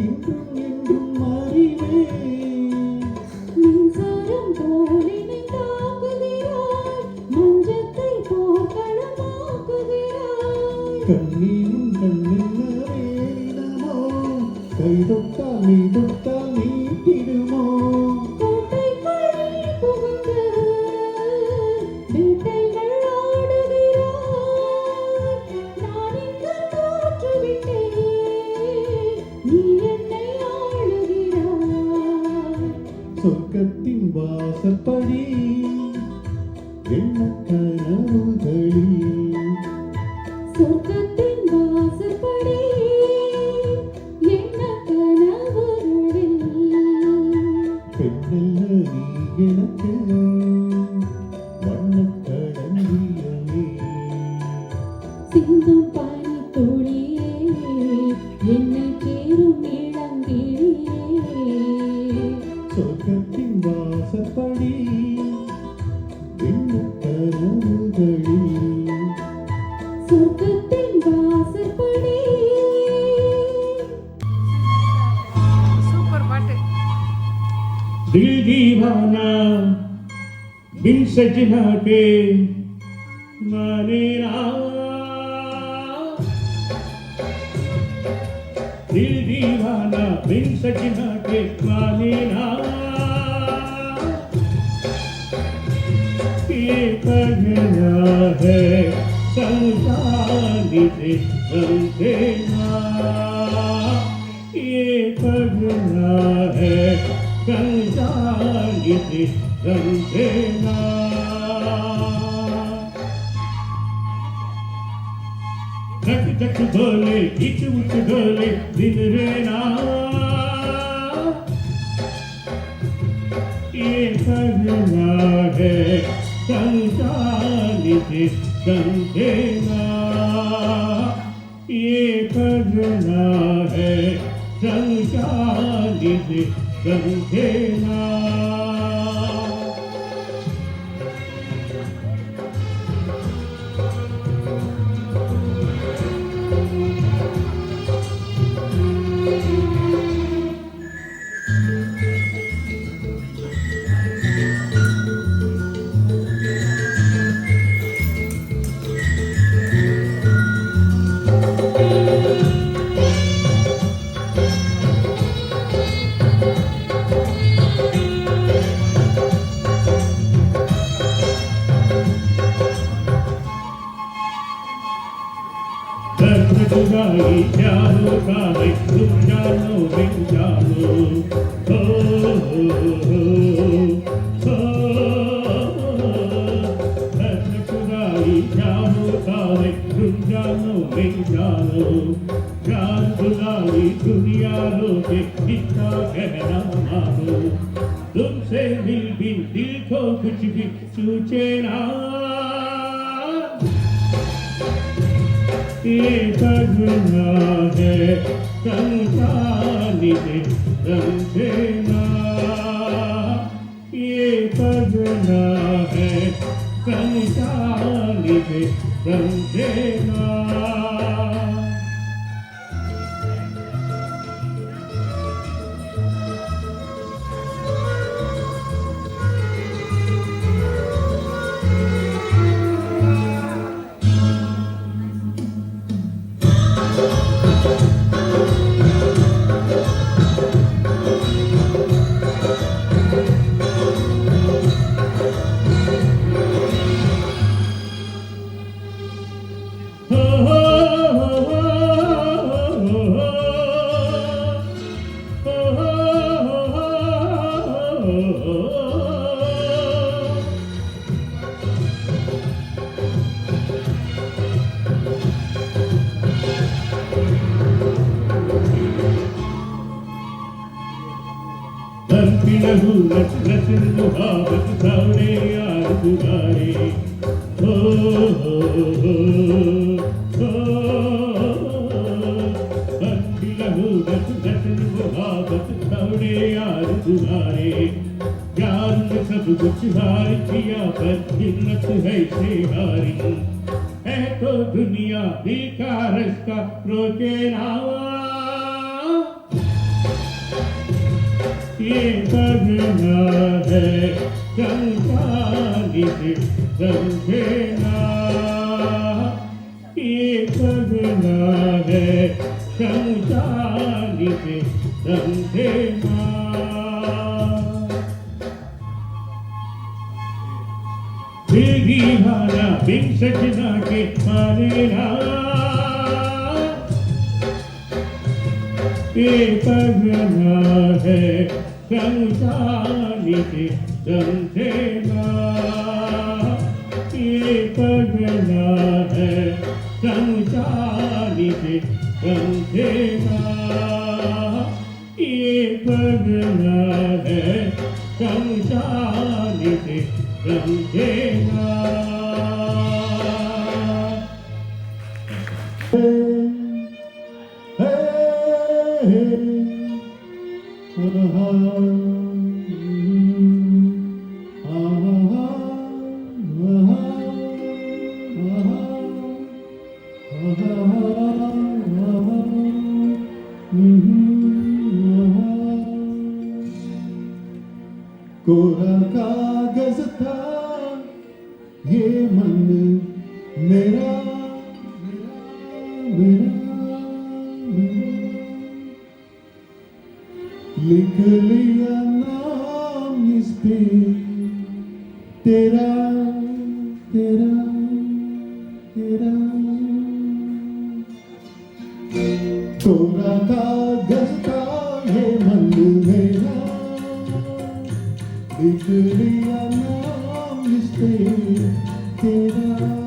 இன்றும் என்றும் அறிவேன். மின்சாரம் போல் என்னை தாக்குகிறாய், மஞ்சத்தை போர்க்களமாக்குகிறாய். கண்ணீரும் கண்ணில் வேலினமோ, கை தொட்டால் நீ தொட்டால் நீட்டிடுமோ. கோட்டைக்குள் புகுந்து வேட்டைகள் ஆடுகிறாய். நான் இங்கு தோற்றுவிட்டேன், நீ என்னை ஆளுகிறாய். சொர்க்கத்தின் வாசப்படி என்ன கனவுகளே. சொர்க்கத்தின் வாசற்படி என்ன கனவுகளில், பெண்ணல்ல நீ எனக்கு வண்ணக் களஞ்சியமே. சிந்தும் பனி துளியே என்னை சேரும் இளங்கிளியே. சொர்க்கத்தின் வாசப்படி என்ன கனவுகளே. சொர்க்கத்தின் வாசற்படி. சூப்பர் பாட்டு. दिल दीवाना बिन सजना के माने ना, दिल दीवाना बिन सजना के माने ना, ये कहना है समझाने से समझेना, ये कहना है समझाने से समझेना. झट झट बोले इच उच डोले दिन रेना, ये कहना है समझाने से समझेना, ये कहना है समझाने से समझेना. जुदाई प्यारो का है तुम जानो बिन जानो, हो जुदाई प्यारो का है तुम जानो बिन जानो, प्यार जुदाई दुनिया रोके इतना कहना मानो, तुमसे मिल भी दिल को कुछ भी सोचे ना, ये कहना है समझाने से समझेना, ये कहना करना है समझाने से समझेगा लहू रच रच मुहाबत सावरे यार दुगारे हो बंदी लहू रच रच मुहाबत सावरे यार दुगारे प्यार में सब कुछ हार किया पर हिम्मत है से हारी है तो दुनिया भी का रास्ता रोके ना ये करना है समझाने से समझेना ये करना है समझाने से समझेना तेरी हारा बिन सजना के मानेना ये करना है समझाने से समझेगा ये करना है समझाने से समझेगा ये करना है समझाने से समझेगा कोरा कागज था ये मन मेरा लिख लिया नाम इस पे तेरा तेरा तेरा कोरा कागज था ये मन मेरा लिख लिया नाम इस पे तेरा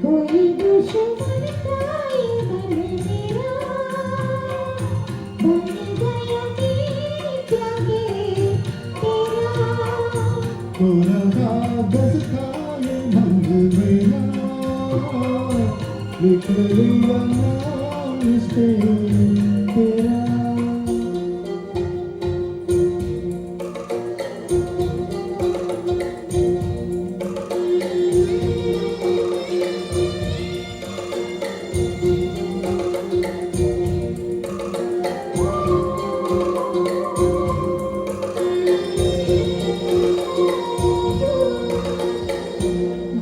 कोई दुश्मन का ये मन मेरा बन गया मीत लगे तेरा पूरा कागज का ये मन मेरा लिख लिया नाम इस पे तेरा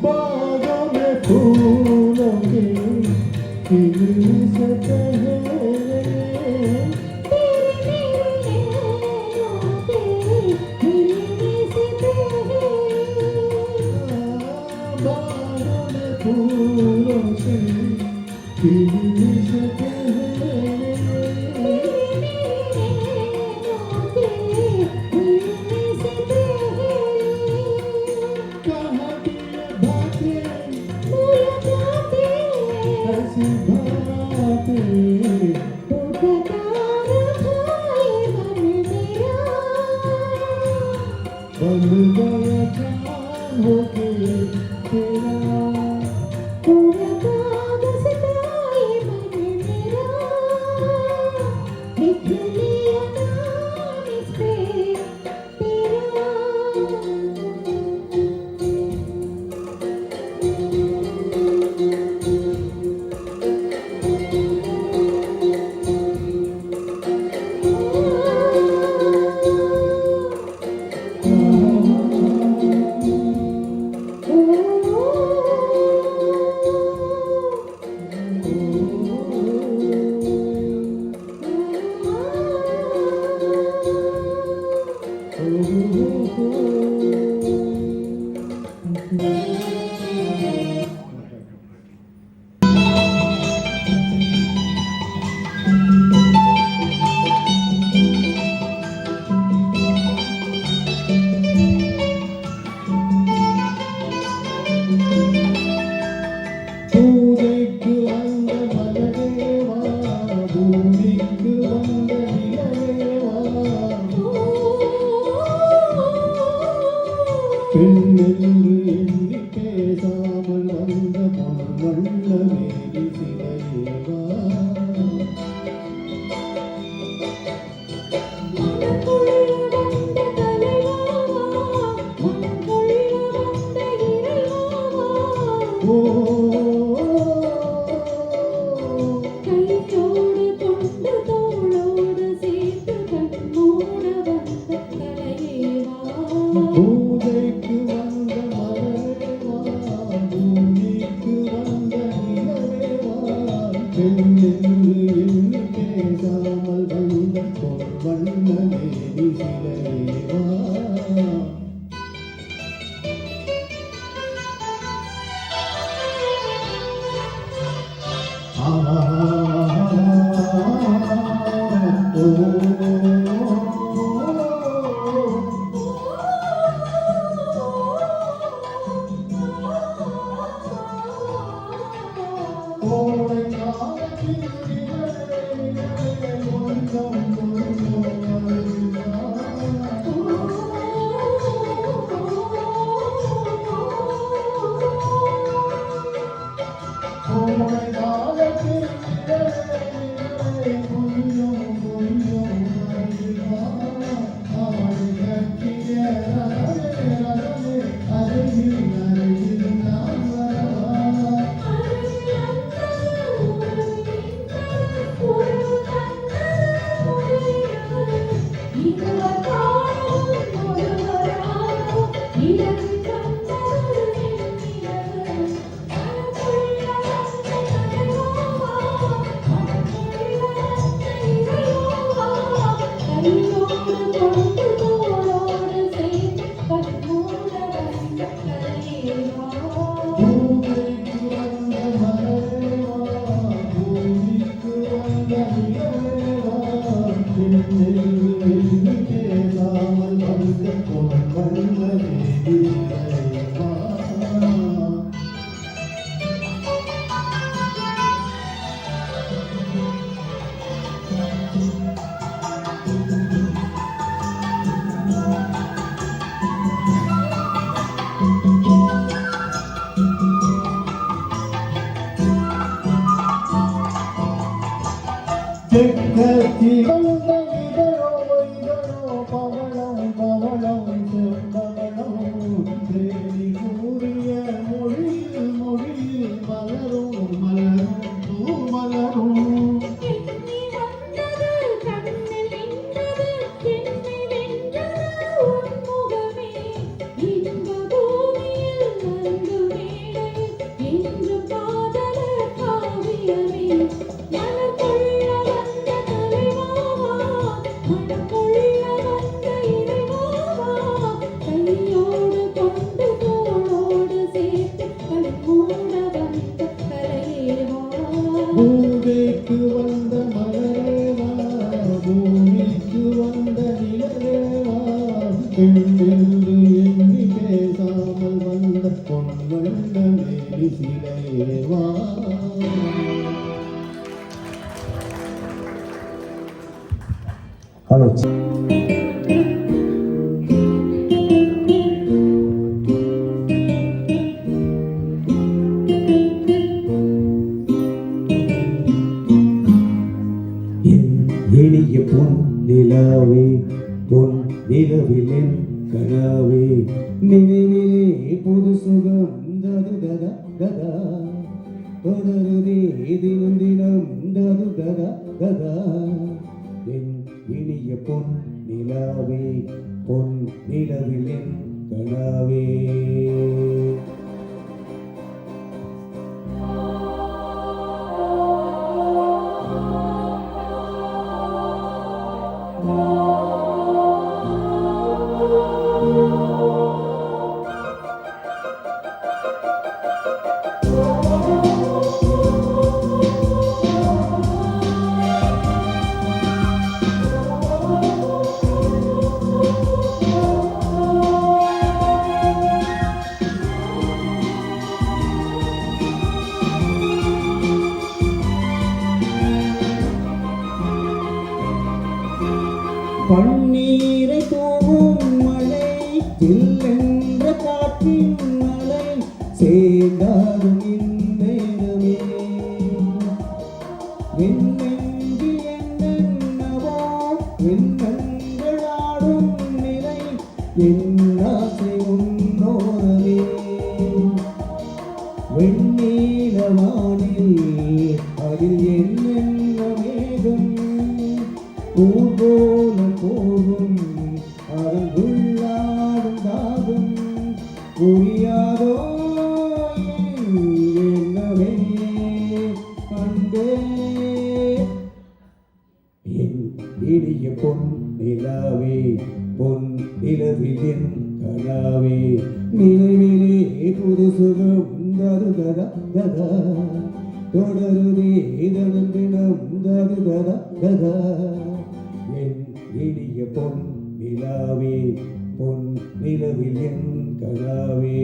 बागों में फूलों के खिलने से पहले बागों में फूलों से खिलने से पहले कहाँ की ये बातें ऐसी बातें बन गया जान होके तेरा பூஜைக்கு வந்த மலரேவா பூமிக்கு வந்த நிலவேவா பெண்ணென்று எண்ணி பேசாமல் வந்த பொன்வண்ண மேரி சிலையேவா ஓ கையோடு கொண்டு தோளோடு சேர்த்து கண்ணோட வந்த கலையேவா பூஜைக்கு வந்த மலரேவா பூமிக்கு வந்த நிலவேவா பெண்ணென்று எண்ணி பேசாமல் வந்த பொன்வண்ண மேரி சிலையேவா செக்கச்சி வந்த இதழோ பவளம் பவளம் செம்பவளம் தேடி கூறிய மொழியில் மொழியில் மலரும் மலரும் தூமலரும் எண்ணி வந்தது கண்ணில் நின்றது என்னை வென்றது உன் முகமே இன்ப பூமியில் வந்து மேடையில் இன்று காதலர் காவியமே மலர் கொள்ள வந்த தலைவாவா மனம் கொள்ள வந்த இறைவாவா கையோடு கொண்டு தோளோடு சேர்த்து கண்மூட வந்த கரையேவா பூமிக்கு வந்த மலரேவா பூமிக்கு வந்த நிலவேவா பெண்ணென்று எண்ணி பேசாமல் வந்த பொன்வந்த மேலி சிலையேவா ஹலோ எளிய பொன் நிலாவே பொன் நிலவிலென் கனாவே நினைவிலே புது சுகம் தது ததா ததா தொடருதே தினம் தினம் தது ததா ததா என் இனிய பொன் நிலாவே பொன் நிலவிலென் கனாவே பன்னீரை தூவும் மழை சில்லென்ற காற்றின் மழை சேர்ந்தாரும் இந்நேரமே வெண்ணெஞ்சி என்னென்னவோ வெண்ணங்களாடும் நிலை என்னாசை உன்னோரமே வெண்ணீலவானில் அதில் என்னென்ன மேகம் பூகோல போகும் அதன் உள்ளாடும் தாகம் புரியாதோ என்னவே அன்பே என் இனிய பொன் நிலாவே பொன் நிலவில் என் கனாவே நினைவிலே புது சுகம் தது ததா ததா தொடருதே தினம் தினம் தது ததா ததா என் இனிய பொன் நிலாவே பொன் நிலவில் என் கனாவே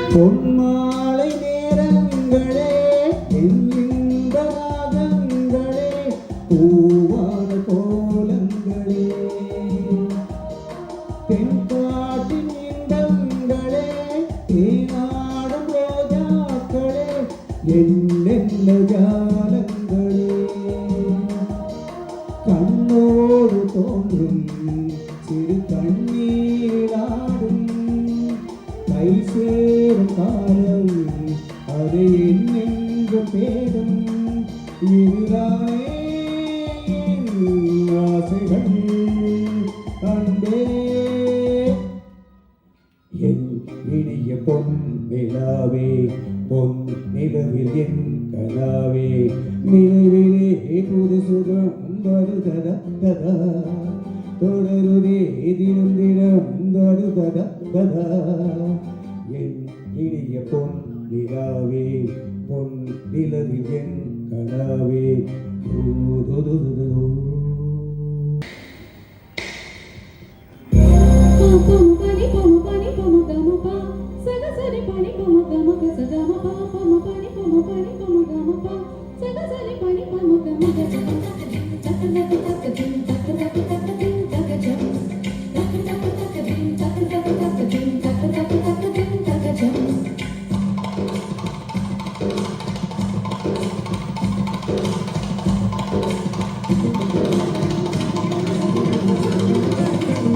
பொன்மாலை நேரங்களே எந்த ராகங்களே பூவான கோலங்களே தென்காட்டின் இன்பங்களே தேனாடும் ரோஜாக்களே என்னென்ன ஜாலங்களே கண்ணோடு தோன்றும் சிறு கண்ணீராடும் கை சேரும் காலம் அதை என்னெங்கும் தேடும் இதுதானே ஆசைகள் அன்பே என் இனிய பொன் நிலாவே பொன் நிலவில் என் கனாவே நினைவிலே புது சுகம் தது ததா ததா தொடருதே தினம் தினம் தது ததா ததா என் இனிய பொன் நிலாவே பொன் நிலவு என் கனாவே Pani pama gama pa saga sari pani pama gama ga saga ma pa pama pani gama pa saga sari pani pama gama ga saga taka taka taka din taka taka taka din taka jam taka taka taka din taka taka taka din taka taka taka din taka jam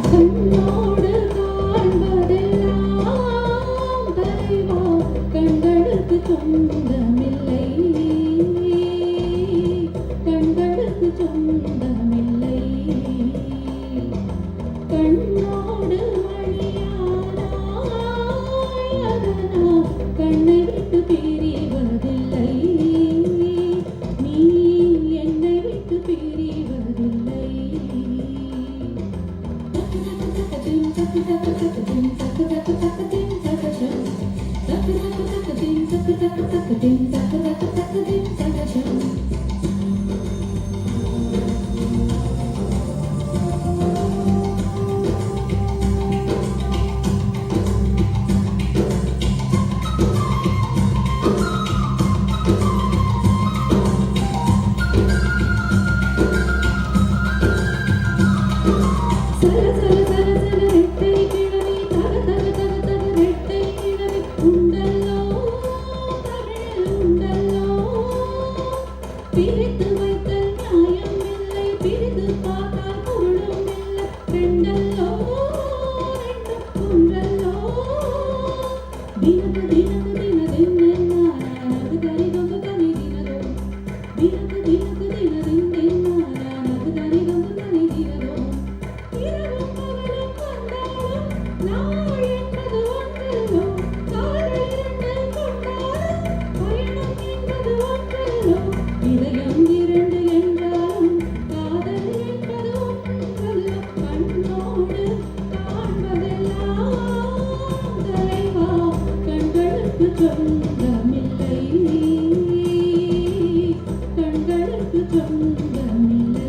கண்ணோடு காண்பதெல்லாம் தலைவா கண்களுக்கு சொந்தமில்லை கண்களுக்கு சொந்தமில்லை கண்ணோடு மணியானாய் அதனால் கண்ணை விட்டு பிரிவதில்லை நீ என்னை விட்டு பிரிவதில்லை பிரித்து வைத்த நியாயம் இல்லை பிரித்து பார்த்தால் பொருளும் இல்லை ரெண்டல்லோ ரெண்டும் ஒன்றல்லோ தினக்கு தினக்கு தினதின்னது கரிகம்பு கனி தினதோ தினக்கு தினக்கு தினதின்னது கரிகம்பு கனி தினதோ இரவும் பகலும் வந்தாலும் நாள் என்பது ஒன்றல்லோ காலை இரண்டு கொண்டாலும் பயணம் என்பது ஒன்றல்லோ இதயம் இரண்டு என்றாலும் காதல் என்பது ஒன்றல்ல கண்ணோடு காண்பதெல்லாம் தலைவா கண்களுக்கு சொந்தமில்லை கண்களுக்கு சொந்தமில்லை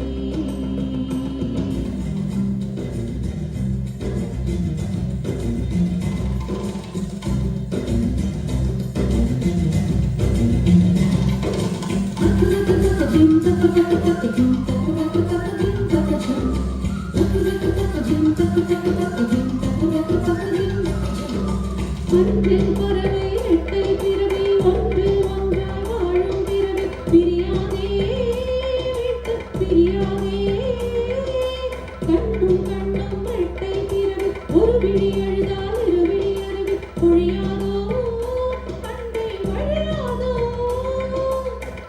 அன்பில் பறவை இரட்டை பிறவி ஒன்றில் ஒன்றாய் வாழும் பிறவி பிரியாதே விட்டு பிரியாதே கண்ணும் கண்ணும் இரட்டை பிறவி ஒரு விழி அழுதால் இருவிழி அருவி பொழியாதோ அன்பே வழியாதோ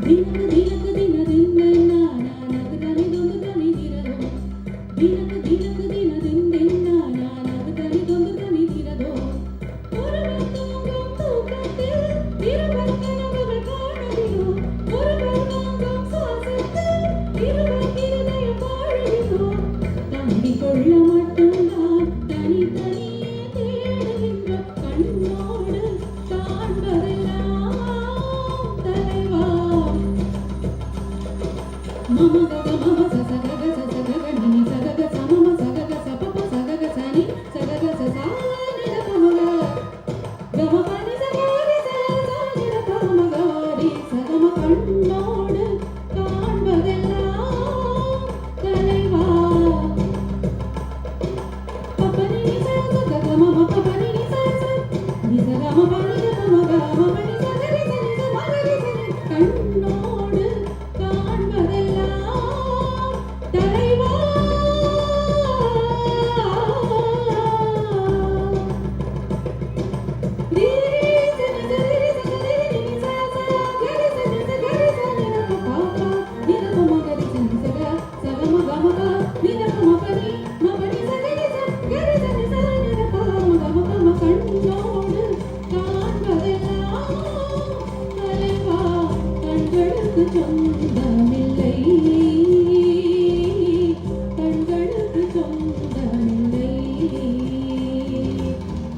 தினக்கு தினக்கு தினதின்ன நானானது கனிதொந்து கனிதிரதோ தினக்கு தினக்கு தினதின்ன நானானது கனிதொந்து கனிதிரதோ ஒருவர் தூங்கும் தூக்கத்தில் இருவர் கனவுகள் காணுகிறோ ஒருவர் வாங்கும் சுவாசத்தில் இருவர் இருதயம் வாழுகிறோ தாங்கிக் கொள்ள மட்டும்தான் தனித்தனியே தேடுகின்ற கண்ணோடு காண்பதெல்லாம் தலைவா மம கக மம சசகக சசகக நினி சகக சமம சகக சபப சகக சனி சகக சசானித பமக கம பனி சகாரி சசானித பமகாரி சகம கண்ணோடு காண்பதெல்லாம் தலைவா பப்பனி சகக கம பப்பனி சச நிசகம பனி கமக மமனி சகரி சனி சமகரி சனி கண்ணோடு காண்பதெல்லாம் தலைவா கண்ணோடு காண்பதெல்லாம் தலைவா கண்களுக்கு சொந்தமில்லை கண்களுக்கு சொந்தமில்லை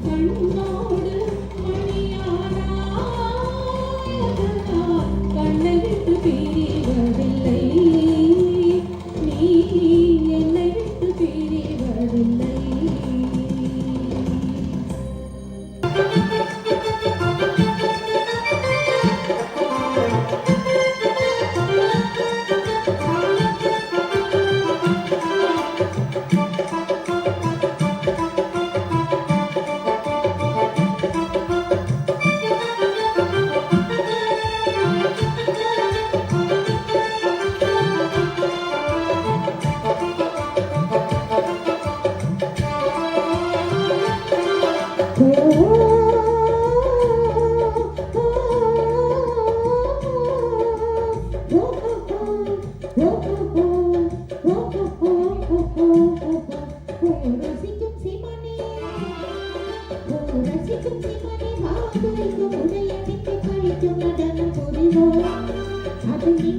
கண்ணோடு மணியானாய்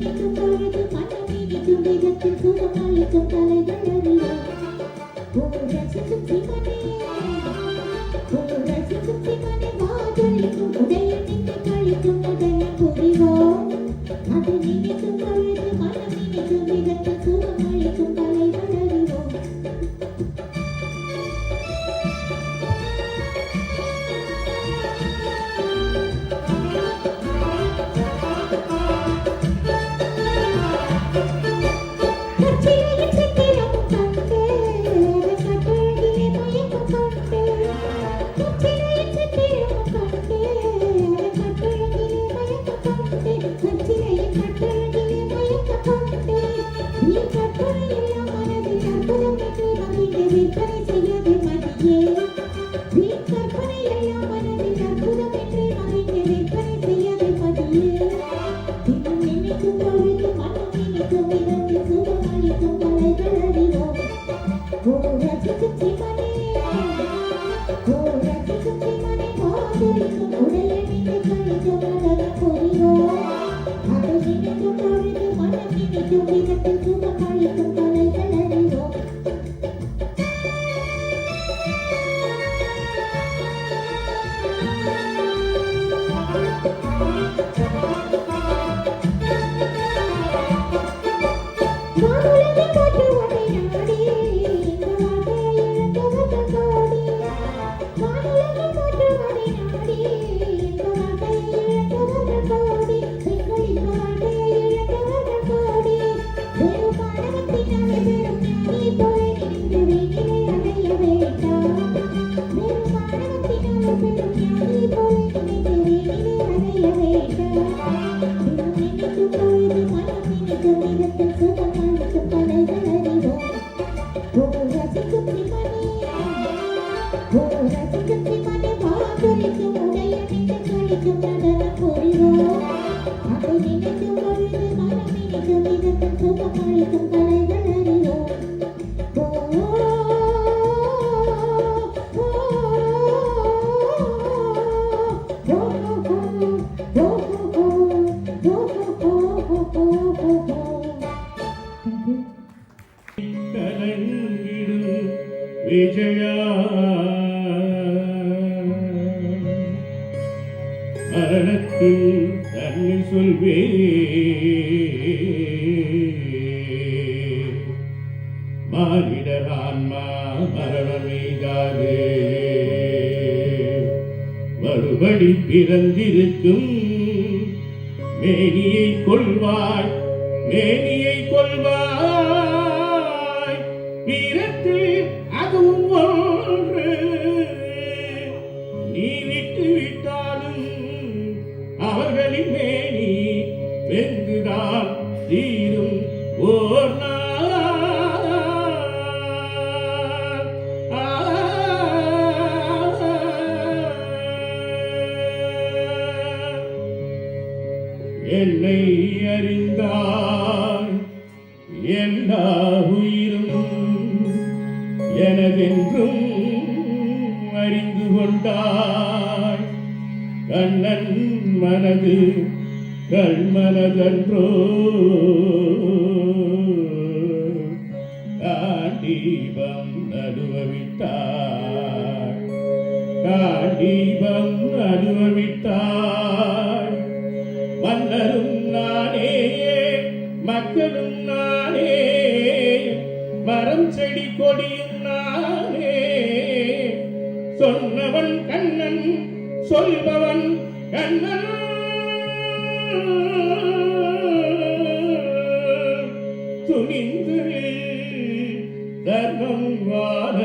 நினைக்கும் பொழுது மனம் இனிக்கும் விதத்தில் சுகமளிக்கும் கலைகள் அறிவோம். ஓ ரசிக்கும் சிவனே, ஓ ரசிக்கும் சிவனே, வாதளிக்கும் உடையணிந்து கழிக்கும் உடனே புரிவோம். அது நினைக்கும் பொழுது மனம் இனிக்கும் விதத்தில் சுகமளிக்கும் கலைகள் அறிவோம். கற்றிலையின் சித்திரம் கண்டு கட்டழகிலே மயக்கம் கொண்டு, கற்றிலையின் சித்திரம் கண்டு கட்டழகிலே மயக்கம் கொண்டு, கற்றிலையின் கட்டழகிலே மயக்கம் கொண்டு, நீ கட்டுரையெல்லாம் மனதில் அற்புதம் என்று மகிழ்ந்து விற்பனை செய்யவே மதியே. நீ கற்பனையெல்லாம் மனதில் அற்புதம் என்று மகிழ்ந்து விற்பனை செய்யவே மதியே. தினம் நினைக்கும் பொழுது மனம் நினைக்கும் விதத்தில் சுகமளிக்கும் கலைகள் அறிவோம். ஓ ரசிக்கும் சிவனே, ஓ ரசிக்கும் சிவனே, வாதளிக்கும் உடையணிந்து கழிக்கும் நடனம் புரிவோம். அதை நினைக்கும் பொழுது மனம் நினைக்கும் விதத்தில் சுகமளிக்கும் கலைகள் அறிவோம். வானுலகை போற்றுவதை நாடி இந்த வாழ்க்கையை இழந்தவர்கள் கோடி. வானுலகை போற்றுவதை நாடி இந்த வாழ்க்கையை இழந்தவர்கள் கோடி. பெண்கள் இந்த வாழ்க்கையை இழந்தவர்கள் கோடி. வெறும் மாணவத்தினாலே வெறும் ஞானி போல நினைந்து வீட்டிலே அலைய வேண்டாம். வெறும் மாணவத்தினாலே வெறும் ஞானி போல நினைந்து வீட்டிலே அலைய வேண்டாம். தினம் நினைக்கும் பொழுது மனம் நினைக்கும் விதத்தில் சுகமளிக்கும் கலைகள் அறிவோம். ஓ ரசிக்கும் சிவனே, ஓ ரசிக்கும் சிவனே, வாதளிக்கும் உடையணிந்து கழிக்கும் நடனம் புரிவோம். அதை நினைக்கும் பொழுது மனம் நினைக்கும் விதத்தில் சுகமளிக்கும் கலைகள் அறிவோம். ஓ கலங்கிடும் விஜயா மரணத்தில் தன்னை சொல்வே மானிடர் ஆன்மா மரணமீதாது மறுபடி பிறந்திருக்கும் மேனியை கொள்வாய், மேனியை கொள்வாய், வீரத்தில் அதுவும் ஒன்று. நீ விட்டு விட்டாலும் அவர்களின் மேனி வெந்துதான் தீரும் ஓர் நாள். என்னை அறிந்தாய், எல்லா உயிரும் எனதென்றும் அறிந்து கொண்டாய். கண்ணன் மனது கண்மனதன்றோ, காண்டீபம் நடுவவிட்டாய், காண்டீபம் நடுவவிட்டாய். மன்னரும் நானே, மக்களும் நானே, மரம் செடி கொடியும் நானே. சொன்னவன் கண்ணன், சொல்பவன் கண்ணன். துணிந்து தர்மம் வாழ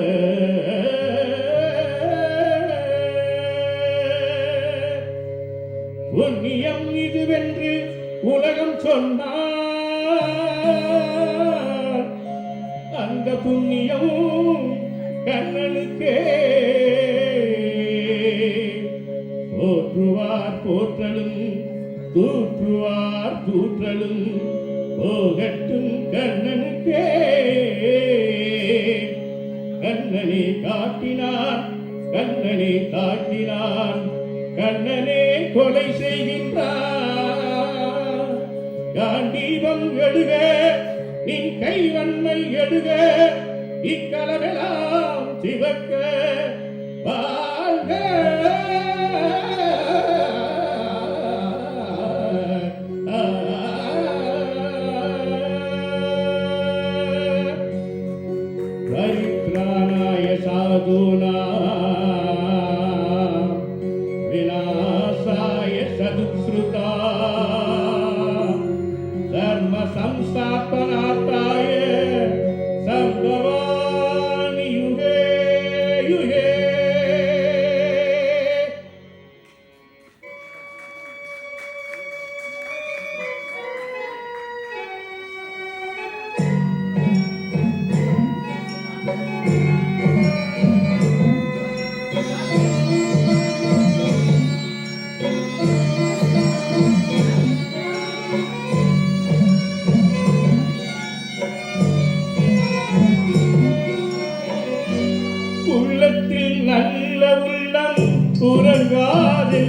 புண்ணியம் இதுவென்று உலகம் சொன்னார். அந்த புண்ணியம் கண்ணனுக்கே. போற்றுவார் போற்றலும், தூற்றுவார் தூற்றலும் போகட்டும் கண்ணனுக்கே. கண்ணனை காட்டினான், கண்ணனை காட்டினான், கண்ணனே கொலை செய்கின்றான். காண்டீபம் எடுக நின் கைவன்மை எடுக இக்கலமெல்லாம் சிவக்க வாழ்க परित्राणाय साधूनां विनाशाय सदुश्रुतां धर्म संस्थापनार्थाय संभवामि युगे युगे உள்ளத்தில் நல்ல உள்ளம் உறங்காதென்பது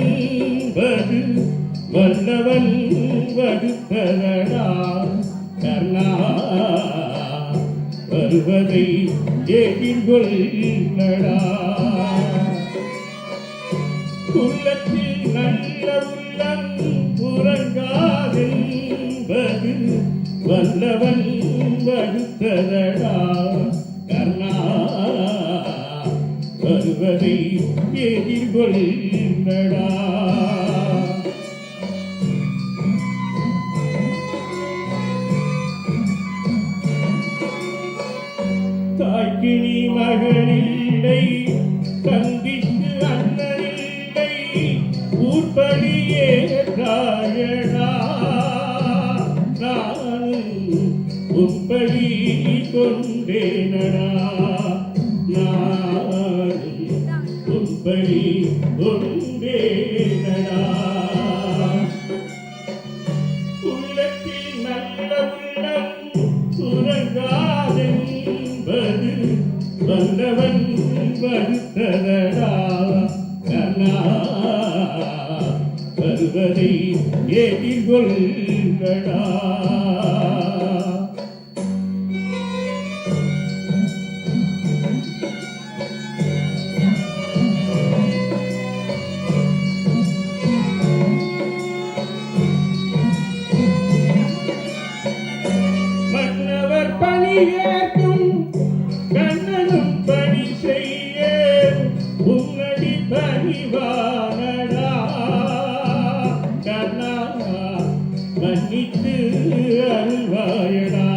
வல்லவன் வகுத்ததடா கர்ணா வருவதை எதிர்கொள்ளடா உள்ளத்தில் நல்ல உள்ளம் உறங்காதென்பது வல்லவன் வகுத்ததடா கர்ணா வருவதை எதிர்கொள்ளடா தாய்க்கு நீ மகனில்லை தங்கிக்கு அண்ணனில்லை ஊர்படியே தாயடா நானும் உப்படி கொண்டேனடா உப்படி கொண்டேனடா உள்ளத்தில் நல்ல உள்ளம் உறங்காதென்பது வல்லவன் வருத்ததடா கர்ணா வருவதை எதிர்கொள்ளடா மன்னவர் பணி ஏற்கும் கண்ணனும் பணி செய்ய உன்னடி பணிவானடா கர்ணா மன்னித்து அருள்வாயடா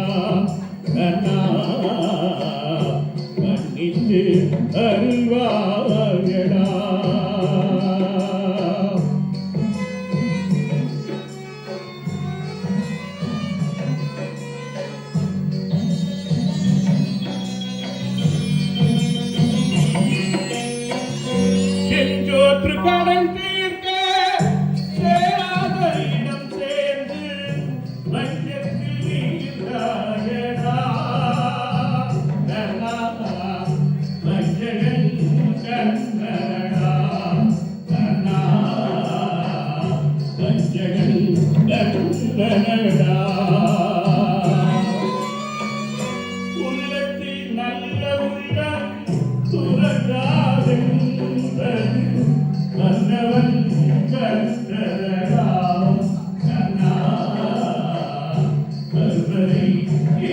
கர்ணா மன்னித்து அருள்வாயடா செஞ்சோற்று கடன் தீர்க்க சேராத இடம் சேர்ந்து மஞ்சத்தில் நீராயடா கர்ணா மஞ்சகன் கண்ணனடா கர்ணா மஞ்சகன் கண்ணனடா உள்ளத்தில் நல்ல உள்ளம் துறக்காதென்பது வல்லவன் கற்றதடா கர்ணா வருவதை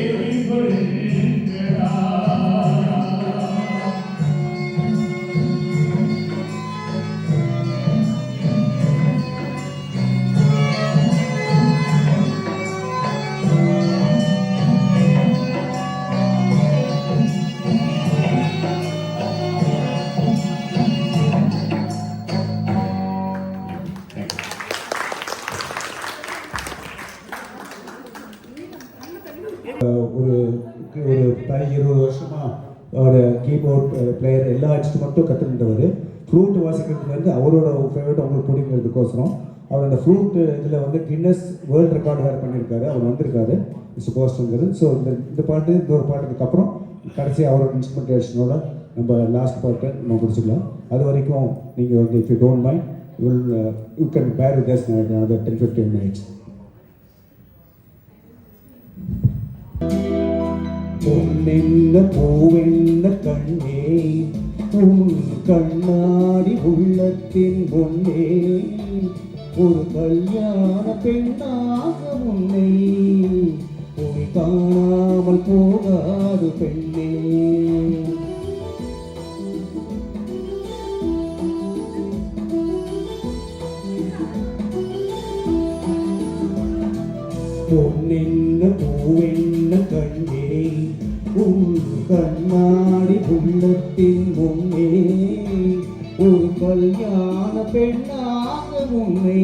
எதிர்கொள்ளடா ஒரு 20 வருஷமாக ஒரு கீபோர்ட் பிளேயர் எல்லா இன்ஸ்ட்ருமெண்ட்டும் கற்றுக்கிட்டவர் ஃப்ளூட் வாசிக்கிறதுலேருந்து அவரோட ஃபேவரட் அவங்களுக்கு பிடிக்கிறதுக்கோசரம் அவர் அந்த ஃப்ளூட் இதில் வந்து கின்னஸ் வேர்ல்டு ரெக்கார்டு வேறு பண்ணியிருக்காரு. அவர் வந்திருக்காரு மிஸ்டர் போஸ்ட்ங்கிறது. ஸோ இந்த பாட்டு இன்னொரு பாட்டுக்கு அப்புறம் கடைசி அவரோட இன்ஸ்ட்ருமெண்டேஷனோட நம்ம லாஸ்ட் பாட்டை நம்ம முடிச்சுக்கலாம். அது வரைக்கும் நீங்கள் வந்து if you don't mind you can bear with us another 10-15 minutes. பொன்னென்ன பூவென்ன கண்ணே உன் கண்ணாடி உள்ளத்தின் முன்னே ஒரு கல்யாண பெண்ணாக உன்னை உன்னை காணாமல் போகாது பெண்ணே. பொன்னென்ன பூவென்ன கண்ணே உன் கண்ணாடி உள்ளத்தின் முன்னே ஒரு கல்யாண பெண்ணாக உன்னை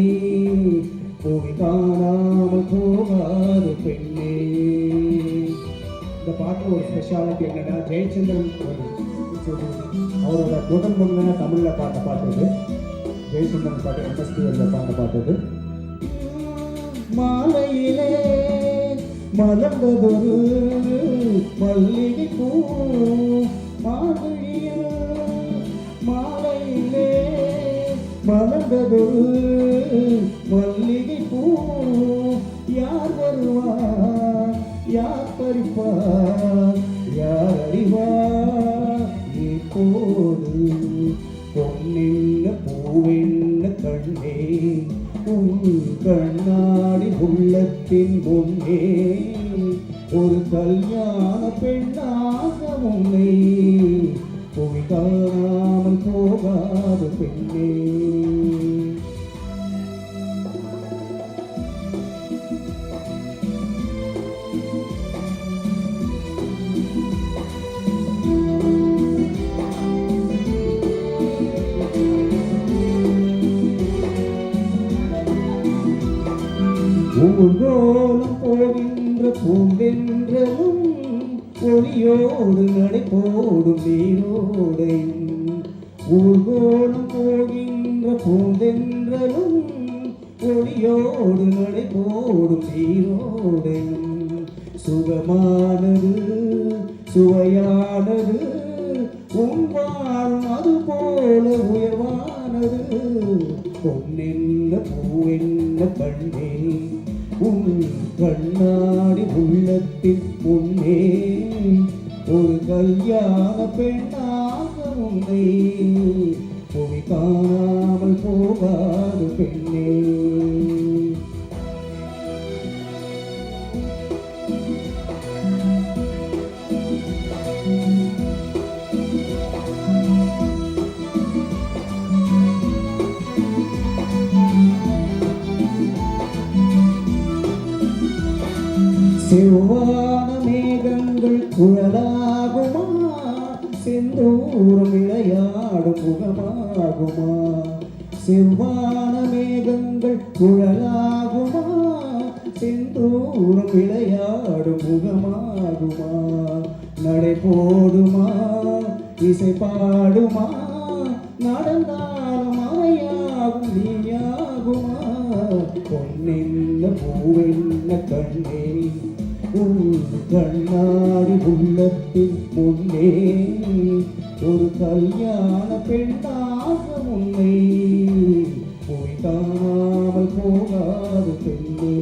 போய் காணாமல் போகாது பெண்ணே. இந்த பாட்டு ஒரு ஸ்பெஷாலிட்டி என்னன்னா, ஜெயச்சந்திரன் அவரோட முதல் முன்ன தமிழில் பாட்ட பாட்டு இது. ஜெயச்சந்திரன் பாட்டு எம்எஸ்டியில் பாட்ட பாட்டு இது. மாலையிலே மலர்ந்ததொரு மல்லிகை பூ மாலையில் மாலையிலே மலர்ந்ததொரு மல்லிகை பூ யார் வருவார் யார் பறிப்பார் யார் அறிவார் இப்போது. பொன்னென்ன பூவென்ன கண்ணே உன் கண்ணாடி உள்ளத்தின் முன்னே ஒரு கல்யாண பெண்ணாக உன்னை போய் காணாமல் போகாது பெண்ணே. ஊர்கோலம் போகின்ற பூந்தென்றலும் ஒளியோடு நடை போடும் நீரோடையும். ஊர்கோலம் போகின்ற பூந்தென்றலும் ஒளியோடு நடை போடும் நீரோடையும். சுகமானது சுவையானது உன் வாழும் அது போல உயர்வானது. பொன்னென்ன பூவென்ன கண்ணே உன் கண்ணாடி உள்ளத்தின் முன்னே ஒரு கல்யாண பெண்ணாக உன்னை போய் காணாமல் போகாது பெண்ணே. செவ்வான மேகங்கள் குழலாகுமா செந்தூரம் விளையாடும் முகமாகுமா. செவ்வான மேகங்கள் குழலாகுமா செந்தூரம் விளையாடும் முகமாகுமா. நடை போடுமா இசை பாடுமா நடந்தாலும் அவையாகும் நீயாகுமா. பொன்னென்ன பூவென்ன கண்ணே உன் கண்ணாடி உள்ளத்தின் முன்னே ஒரு கல்யாண பெண்ணாக உன்னை போய் காணாமல் போகாது பெண்ணே.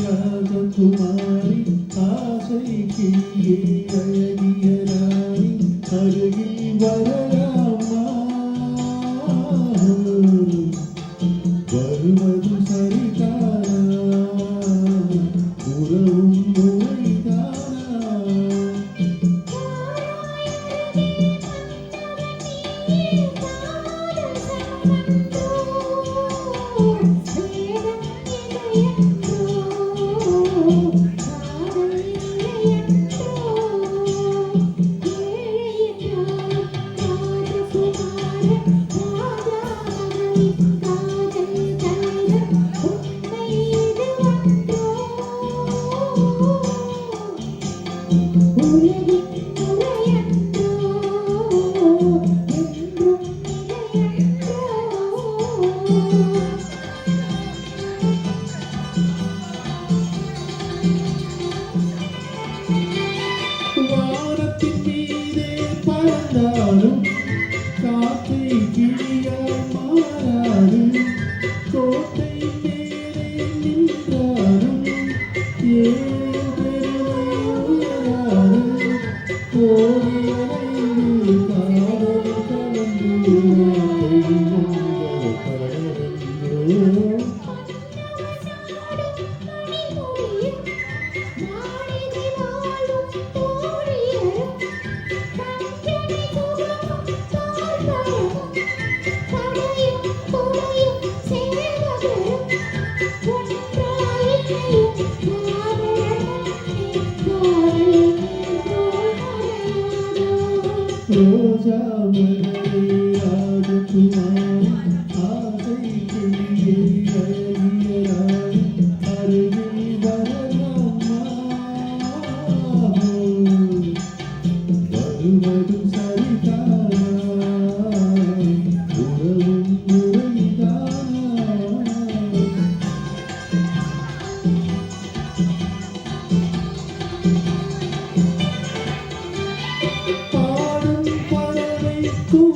ராஜகுமாரி ஆசைக்கு அழகிய ராணி அருகில் வரலாமா வருவது சரிதானா உறவும் முறைதானா.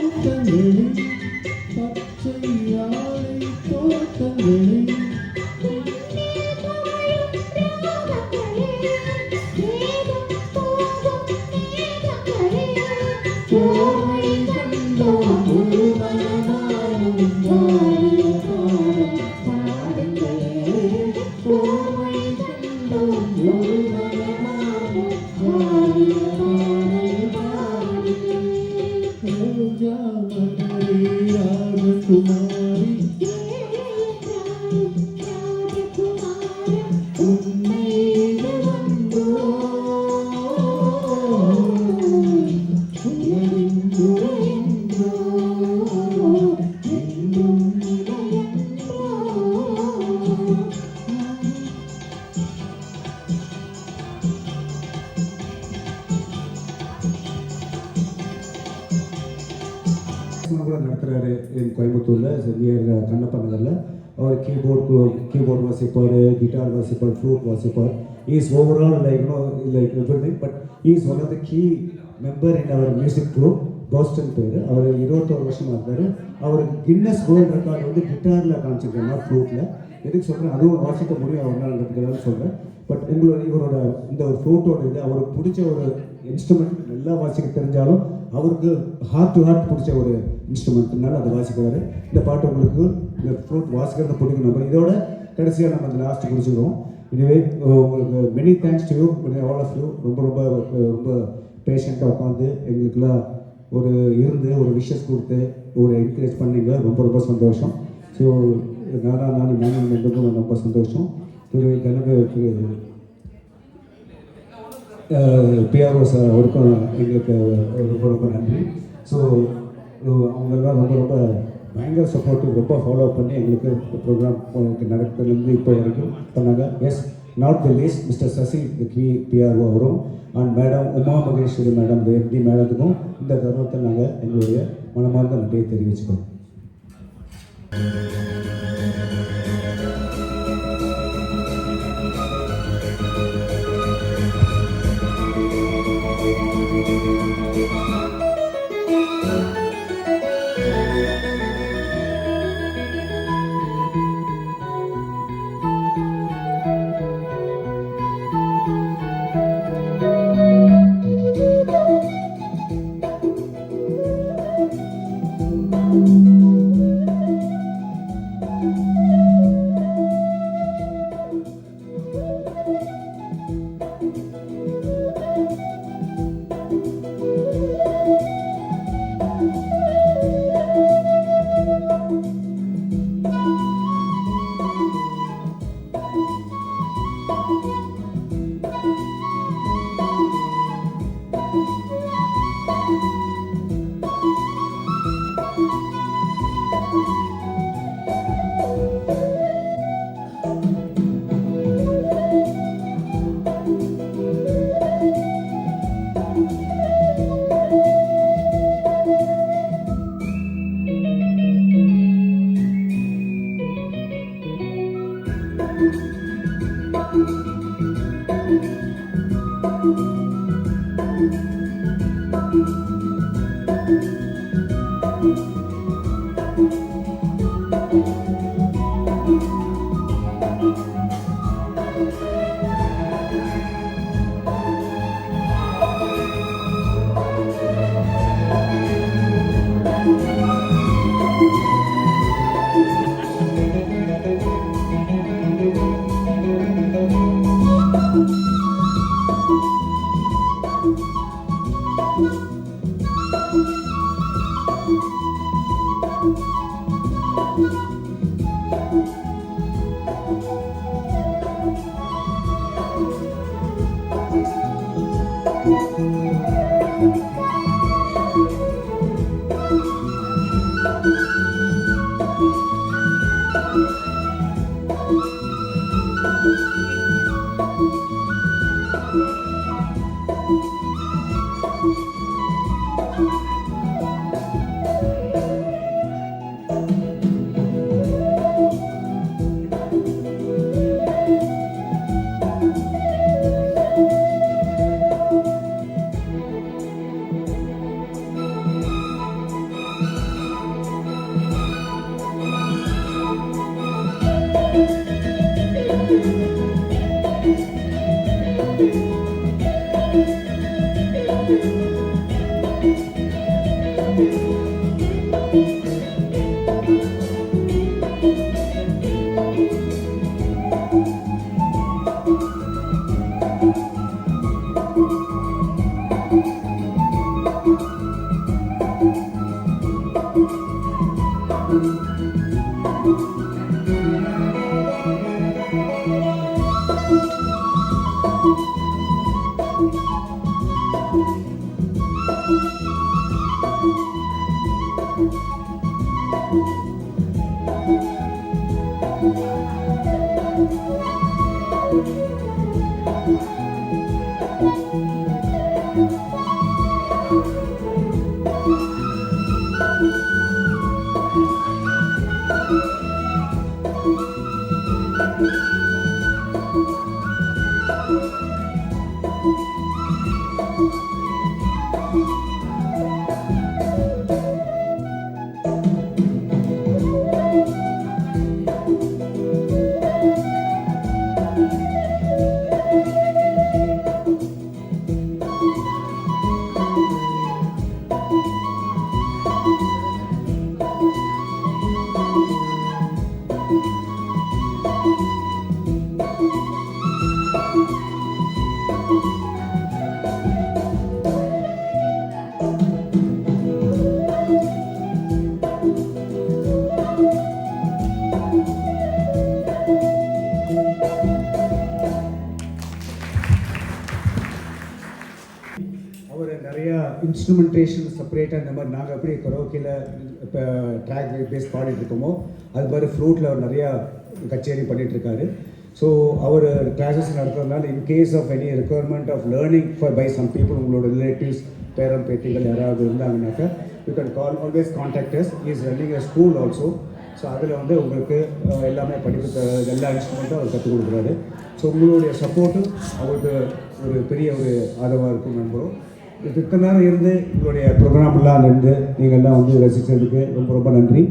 தோட்டங்களில் பச்சை யாழை தோட்டங்களில் கோவை கண்டோம் ஒரு மனமாயும் வாழிய பாடும் பாடுங்கள் கோவை கண்டோம் ஒரு மனமாயும் வாழிய பாடுங்கள் ரோஜா மலரே ராஜகுமாரி உன்னை வந்தோம் கூட நடத்துகிறாரு கோயம்புத்தூரில் நியர் கண்ணப்பா நகரில். அவர் கீபோர்டு வாசிப்பார், கிட்டார் வாசிப்பார், ஃப்ளூட் வாசிப்பார். Is overall like everything, but is one of the key member in our music group. Boston பேர். அவர் 21 வருஷமாக இருந்தார். அவர் கின்னஸ் வேர்ல்ட் ரெக்கார்டு வந்து கிட்டாரில் காமிச்சிருக்காரு, நாட் ஃப்ளூட்டில். எதுக்கு சொல்கிறேன், அதுவும் வாசிக்க முடியும் அவங்களான்றதுக்காக சொல்கிறேன். பட் இவரோட இந்த ஒரு ஃப்ளூட்டோட இது அவருக்கு பிடிச்ச ஒரு இன்ஸ்ட்ருமெண்ட். நல்லா வாசிக்க தெரிஞ்சாலும் அவருக்கு ஹார்ட் டு ஹார்ட் பிடிச்ச ஒரு இன்ஸ்ட்ருமெண்ட்னால அதை வாசிக்கிறாரு. இந்த பாட்டு உங்களுக்கு இந்த ஃப்ளூட் வாசிக்கிறத பிடிக்கும். நம்ம இதோட கடைசியாக நம்ம அந்த லாஸ்ட் முடிச்சுக்கிறோம். இதுவே உங்களுக்கு many thanks to you, all of you. ரொம்ப ரொம்ப ரொம்ப பேஷண்ட்டாக உட்காந்து எங்களுக்கெல்லாம் ஒரு இருந்து ஒரு விஷஸ் கொடுத்து ஒரு என்கரேஜ் பண்ணீங்க. ரொம்ப ரொம்ப சந்தோஷம். ஸோ நான் மேனேஜ்மெண்ட்டுக்கும் ரொம்ப சந்தோஷம். பிஆர்ஓ சார் அவருக்கும் எங்களுக்கு ரொம்ப ரொம்ப நன்றி. ஸோ அவங்கெல்லாம் ரொம்ப ரொம்ப பயங்கர சப்போர்ட்டிவ், ரொம்ப ஃபாலோ பண்ணி எங்களுக்கு ப்ரோக்ராம் நடக்கிறதுலேருந்து இப்போ வரைக்கும் பண்ணாங்க. Yes, not the least Mister Sasi PRO அவரும் and madam Uma Maheswari madam, இந்த எம்டி மேடத்துக்கும் இந்த தருணத்தை நாங்கள் எங்களுடைய மனமார்ந்த நன்றியை தெரிவிச்சுக்கிறோம். அவர் நிறையா இன்ஸ்ட்ருமெண்டேஷன் செப்பரேட்டாக இந்த மாதிரி நாங்கள் எப்படி கரோக்கியில் இப்போ ட்ராக் பேஸ் பாடிட்டு இருக்கோமோ அது மாதிரி ஃப்ளூட்டில் அவர் நிறையா கச்சேரி பண்ணிகிட்ருக்காரு. ஸோ அவர் கிளாஸஸ் நடத்துறதுனால in case of any requirement of learning for by some people, உங்களோட ரிலேட்டிவ்ஸ் பேரன் பேத்திகள் யாராவது இருந்தாங்கன்னாக்கா you can call always contact us. Is running a school also. So அதில் வந்து உங்களுக்கு எல்லாமே படிப்பு எல்லா இன்ஸ்ட்ருமெண்ட்டும் அவர் கற்றுக் கொடுக்குறாரு. ஸோ உங்களுடைய சப்போர்ட்டும் அவருக்கு ஒரு பெரிய ஒரு ஆதரவாக இருக்கும் நம்புகிறோம். இத்தனை நேரம் இருந்து உங்களுடைய ப்ரோக்ராம்லாம் இருந்து நீங்கள் எல்லாம் வந்து ரசித்ததுக்கு ரொம்ப ரொம்ப நன்றி.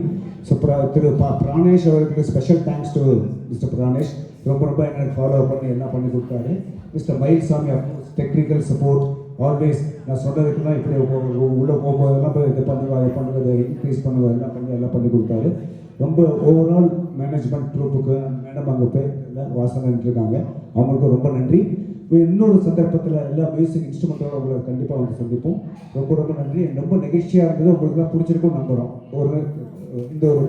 ஸோ திரு பிராணேஷ் அவர்களுக்கு special thanks to mister Pranesh. ரொம்ப ரொம்ப எனக்கு ஃபாலோ பண்ணி எல்லாம் பண்ணி கொடுத்தாரு. Mister Mayilsamy technical support always. நான் சொன்னதுக்கெல்லாம் இப்படி உள்ளே போகும்போதெல்லாம் இது பண்ணுறது இன்க்ரீஸ் பண்ணுவது எல்லாம் பண்ணி எல்லாம் பண்ணி கொடுத்தாரு. ரொம்ப ஓவரால் மேனேஜ்மெண்ட் ட்ரூப்புக்கு மேடம் அங்கே போய் எல்லாம் வாசனைட்டு இருக்காங்க, அவங்களுக்கு ரொம்ப நன்றி. இன்னொரு சந்தர்ப்பத்தில் எல்லா மியூசிக் இன்ஸ்ட்ருமெண்ட்டோட உங்களை கண்டிப்பாக வந்து சந்திப்போம். ரொம்ப ரொம்ப நன்றி. ரொம்ப நெகிழ்ச்சியாக இருந்தது, உங்களுக்குலாம் பிடிச்சிருக்கும் நம்புகிறோம். இந்த ஒரு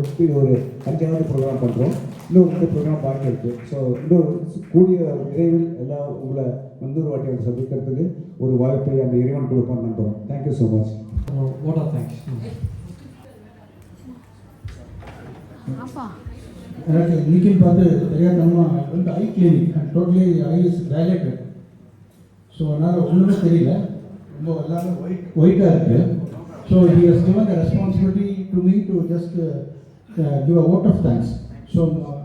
5வது ப்ரோக்ராம் பண்ணுறோம். இன்னொரு 2 ப்ரோக்ராம் பாக்கி இருக்குது. ஸோ இன்னொரு கூடிய விரைவில் எல்லாம் உங்களை ஒரு வாட்டி வந்து சந்திக்கிறதுக்கு ஒரு வாய்ப்பை அந்த இறைவன் கொடுப்பான்னு நம்புகிறோம். Thank you so much. எனக்கு இன்னைக்குன்னு பார்த்து தெரியாதம்மா வந்து eye clinic and totally eye is dilated. So அதனால் ஒன்றுமே தெரியல, ரொம்ப எல்லாமே ஒயிட்டாக இருக்குது. So he has given the responsibility to me to just give a vote of thanks. So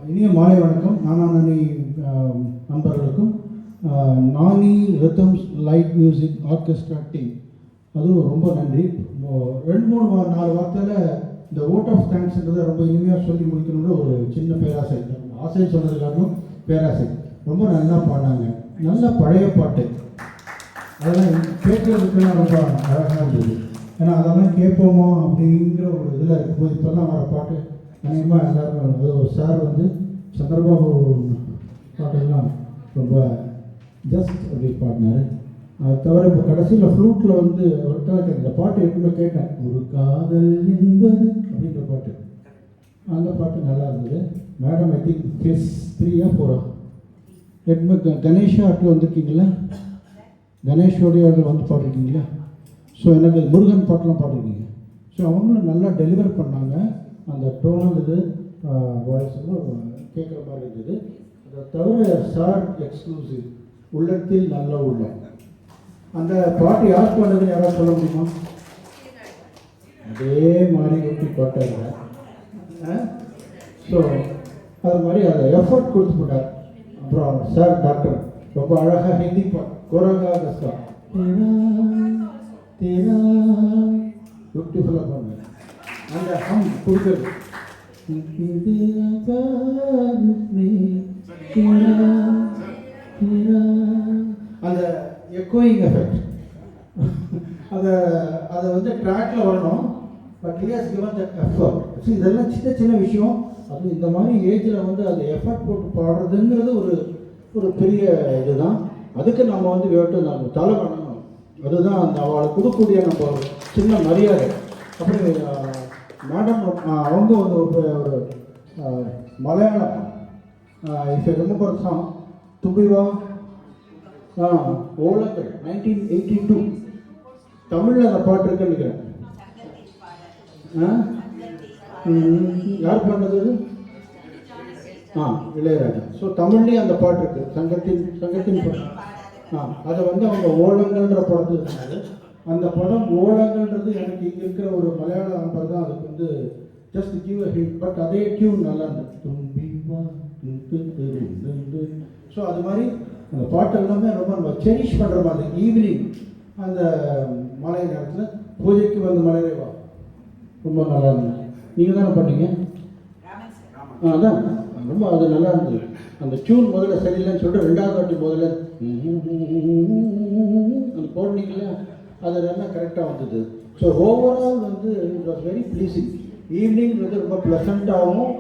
இனிய மாலை வணக்கம். நானி நண்பர்களுக்கும் Nani rhythms light music orchestra team அதுவும் ரொம்ப நன்றி. 2-3-4 வார்த்தையில் இந்த ஓட் ஆஃப் தேங்க்ஸ்ன்றதை ரொம்ப இனிமையாக சொல்லி முடிக்கணுன்ற ஒரு சின்ன பேராசை. ஆசை சொன்னதுக்காகவும் பேராசை. ரொம்ப நல்லா பாடினாங்க, நல்ல பழைய பாட்டு. அதெல்லாம் கேட்கறதுக்கெல்லாம் ரொம்ப அழகாக இருந்தது. ஏன்னா அதெல்லாம் கேட்போமா அப்படிங்கிற ஒரு இதில் இருக்கும்போது இப்போல்லாம் வர பாட்டு அநேகமாக எல்லாருமே ஒரு சார் வந்து சந்திரபாபு பாட்டெல்லாம் ரொம்ப ஜஸ்ட் அப்படி பாடினார். அதை தவிர இப்போ கடைசியில் ஃப்ளூட்டில் வந்து ஒருக்காக இந்த பாட்டு எப்பவுமே கேட்டேன், ஒரு காதல் என்பது அப்படின்ற பாட்டு. அந்த பாட்டு நல்லா இருந்தது. Madam I think phase 3 or 4 Ganesha ஆட்டில் வந்திருக்கீங்களா? கணேஷோடைய வந்து பாடிருக்கீங்களா? ஸோ எனக்கு முருகன் பாட்டெலாம் பாடிருக்கீங்க. ஸோ அவங்களும் நல்லா டெலிவர் பண்ணாங்க. அந்த டோனல் இது வாய்ஸ் கேட்குற மாதிரி இருந்தது. அதை தவிர சார் எக்ஸ்க்ளூசிவ் உள்ளத்தில் நல்ல உள்ளம் அந்த பாட்டு யார் பாடுறதுன்னு யாராவது சொல்ல முடியுமா? அதே மாதிரி ஒட்டி பாட்டாங்க. ஸோ அது மாதிரி அதை எஃபர்ட் கொடுத்து போட்டார். அப்புறம் சார் டாக்டர் ரொம்ப அழகாக ஹிந்தி பாட்டு கோரகா கஸ்தா தேரா பியூட்டிஃபுல்லாக பாடுங்க. அந்த ஹம் கொடுக்குறது அந்த எக்கோயிங் எஃபெக்ட் அதை வந்து ட்ராக்கில் வரணும். But he has given that effort. So இதெல்லாம் சின்ன சின்ன விஷயம். அது இந்த மாதிரி ஏஜில் வந்து அந்த எஃபர்ட் போட்டு பாடுறதுங்கிறது ஒரு பெரிய இதுதான். அதுக்கு நம்ம வந்து நம்ம தலை பண்ணணும். அதுதான் அந்த அவளுக்கு கொடுக்கக்கூடிய நம்ம சின்ன மரியாதை. அப்படி மேடம் அவங்க வந்து ஒரு மலையாளம் இஃப் ரிமெம்பர் சாங் தும்பிவா ஓலக்கல் 1982 தமிழில் அந்த பாட்டு இருக்குன்னு நினைக்கிறேன். யார் பாடுறது? இளையராஜா. ஸோ தமிழ்லேயும் அந்த பாட்டு இருக்குது, சங்கத்தின் பாட்டு. அதை வந்து அவங்க ஓலங்கள்ன்ற படத்தில் சொன்னாங்க. அந்த படம் ஓலங்கள்ன்றது எனக்கு இங்கே இருக்கிற ஒரு மலையாள நம்பர் தான். அதுக்கு வந்து just give a hit, but அதே டியூன் நல்லா இருந்தது. ஸோ அது மாதிரி அந்த பாட்டு எல்லாமே ரொம்ப நம்ம செரிஷ் பண்ணுற மாதிரி. ஈவினிங் அந்த மழை நேரத்தில் பூஜைக்கு வந்து மலையவா ரொம்ப நல்லா இருந்தது. நீங்கள் தானே பண்ணீங்க? அதான் ரொம்ப அது நல்லா இருந்தது. அந்த டியூன் முதல்ல சரியில்லைன்னு சொல்லிட்டு ரெண்டாவது வாட்டி முதல்ல அந்த போடுனீங்களா, அது நல்லா கரெக்டாக வந்தது. ஸோ ஓவரால் வந்து it was very pleasing. Evening வந்து ரொம்ப ப்ளசண்ட்டாகவும்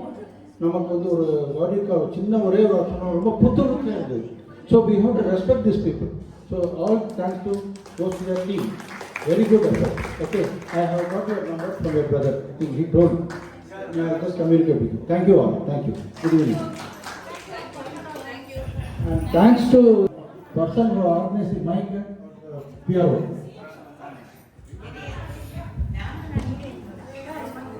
நமக்கு வந்து ஒரு வாடிக்கா சின்ன ஒரே ஒரு ஆப்ஷனாக ரொம்ப புத்துணர்ச்சியாக இருந்தது. So we have to respect this people. So all thanks to goes to your team. Very good effort. Okay, I have got your number from your brother. He told me. I'll just communicate with you. Thank you all. Thank you. Good evening. And thanks to person who organized the mic and PRO.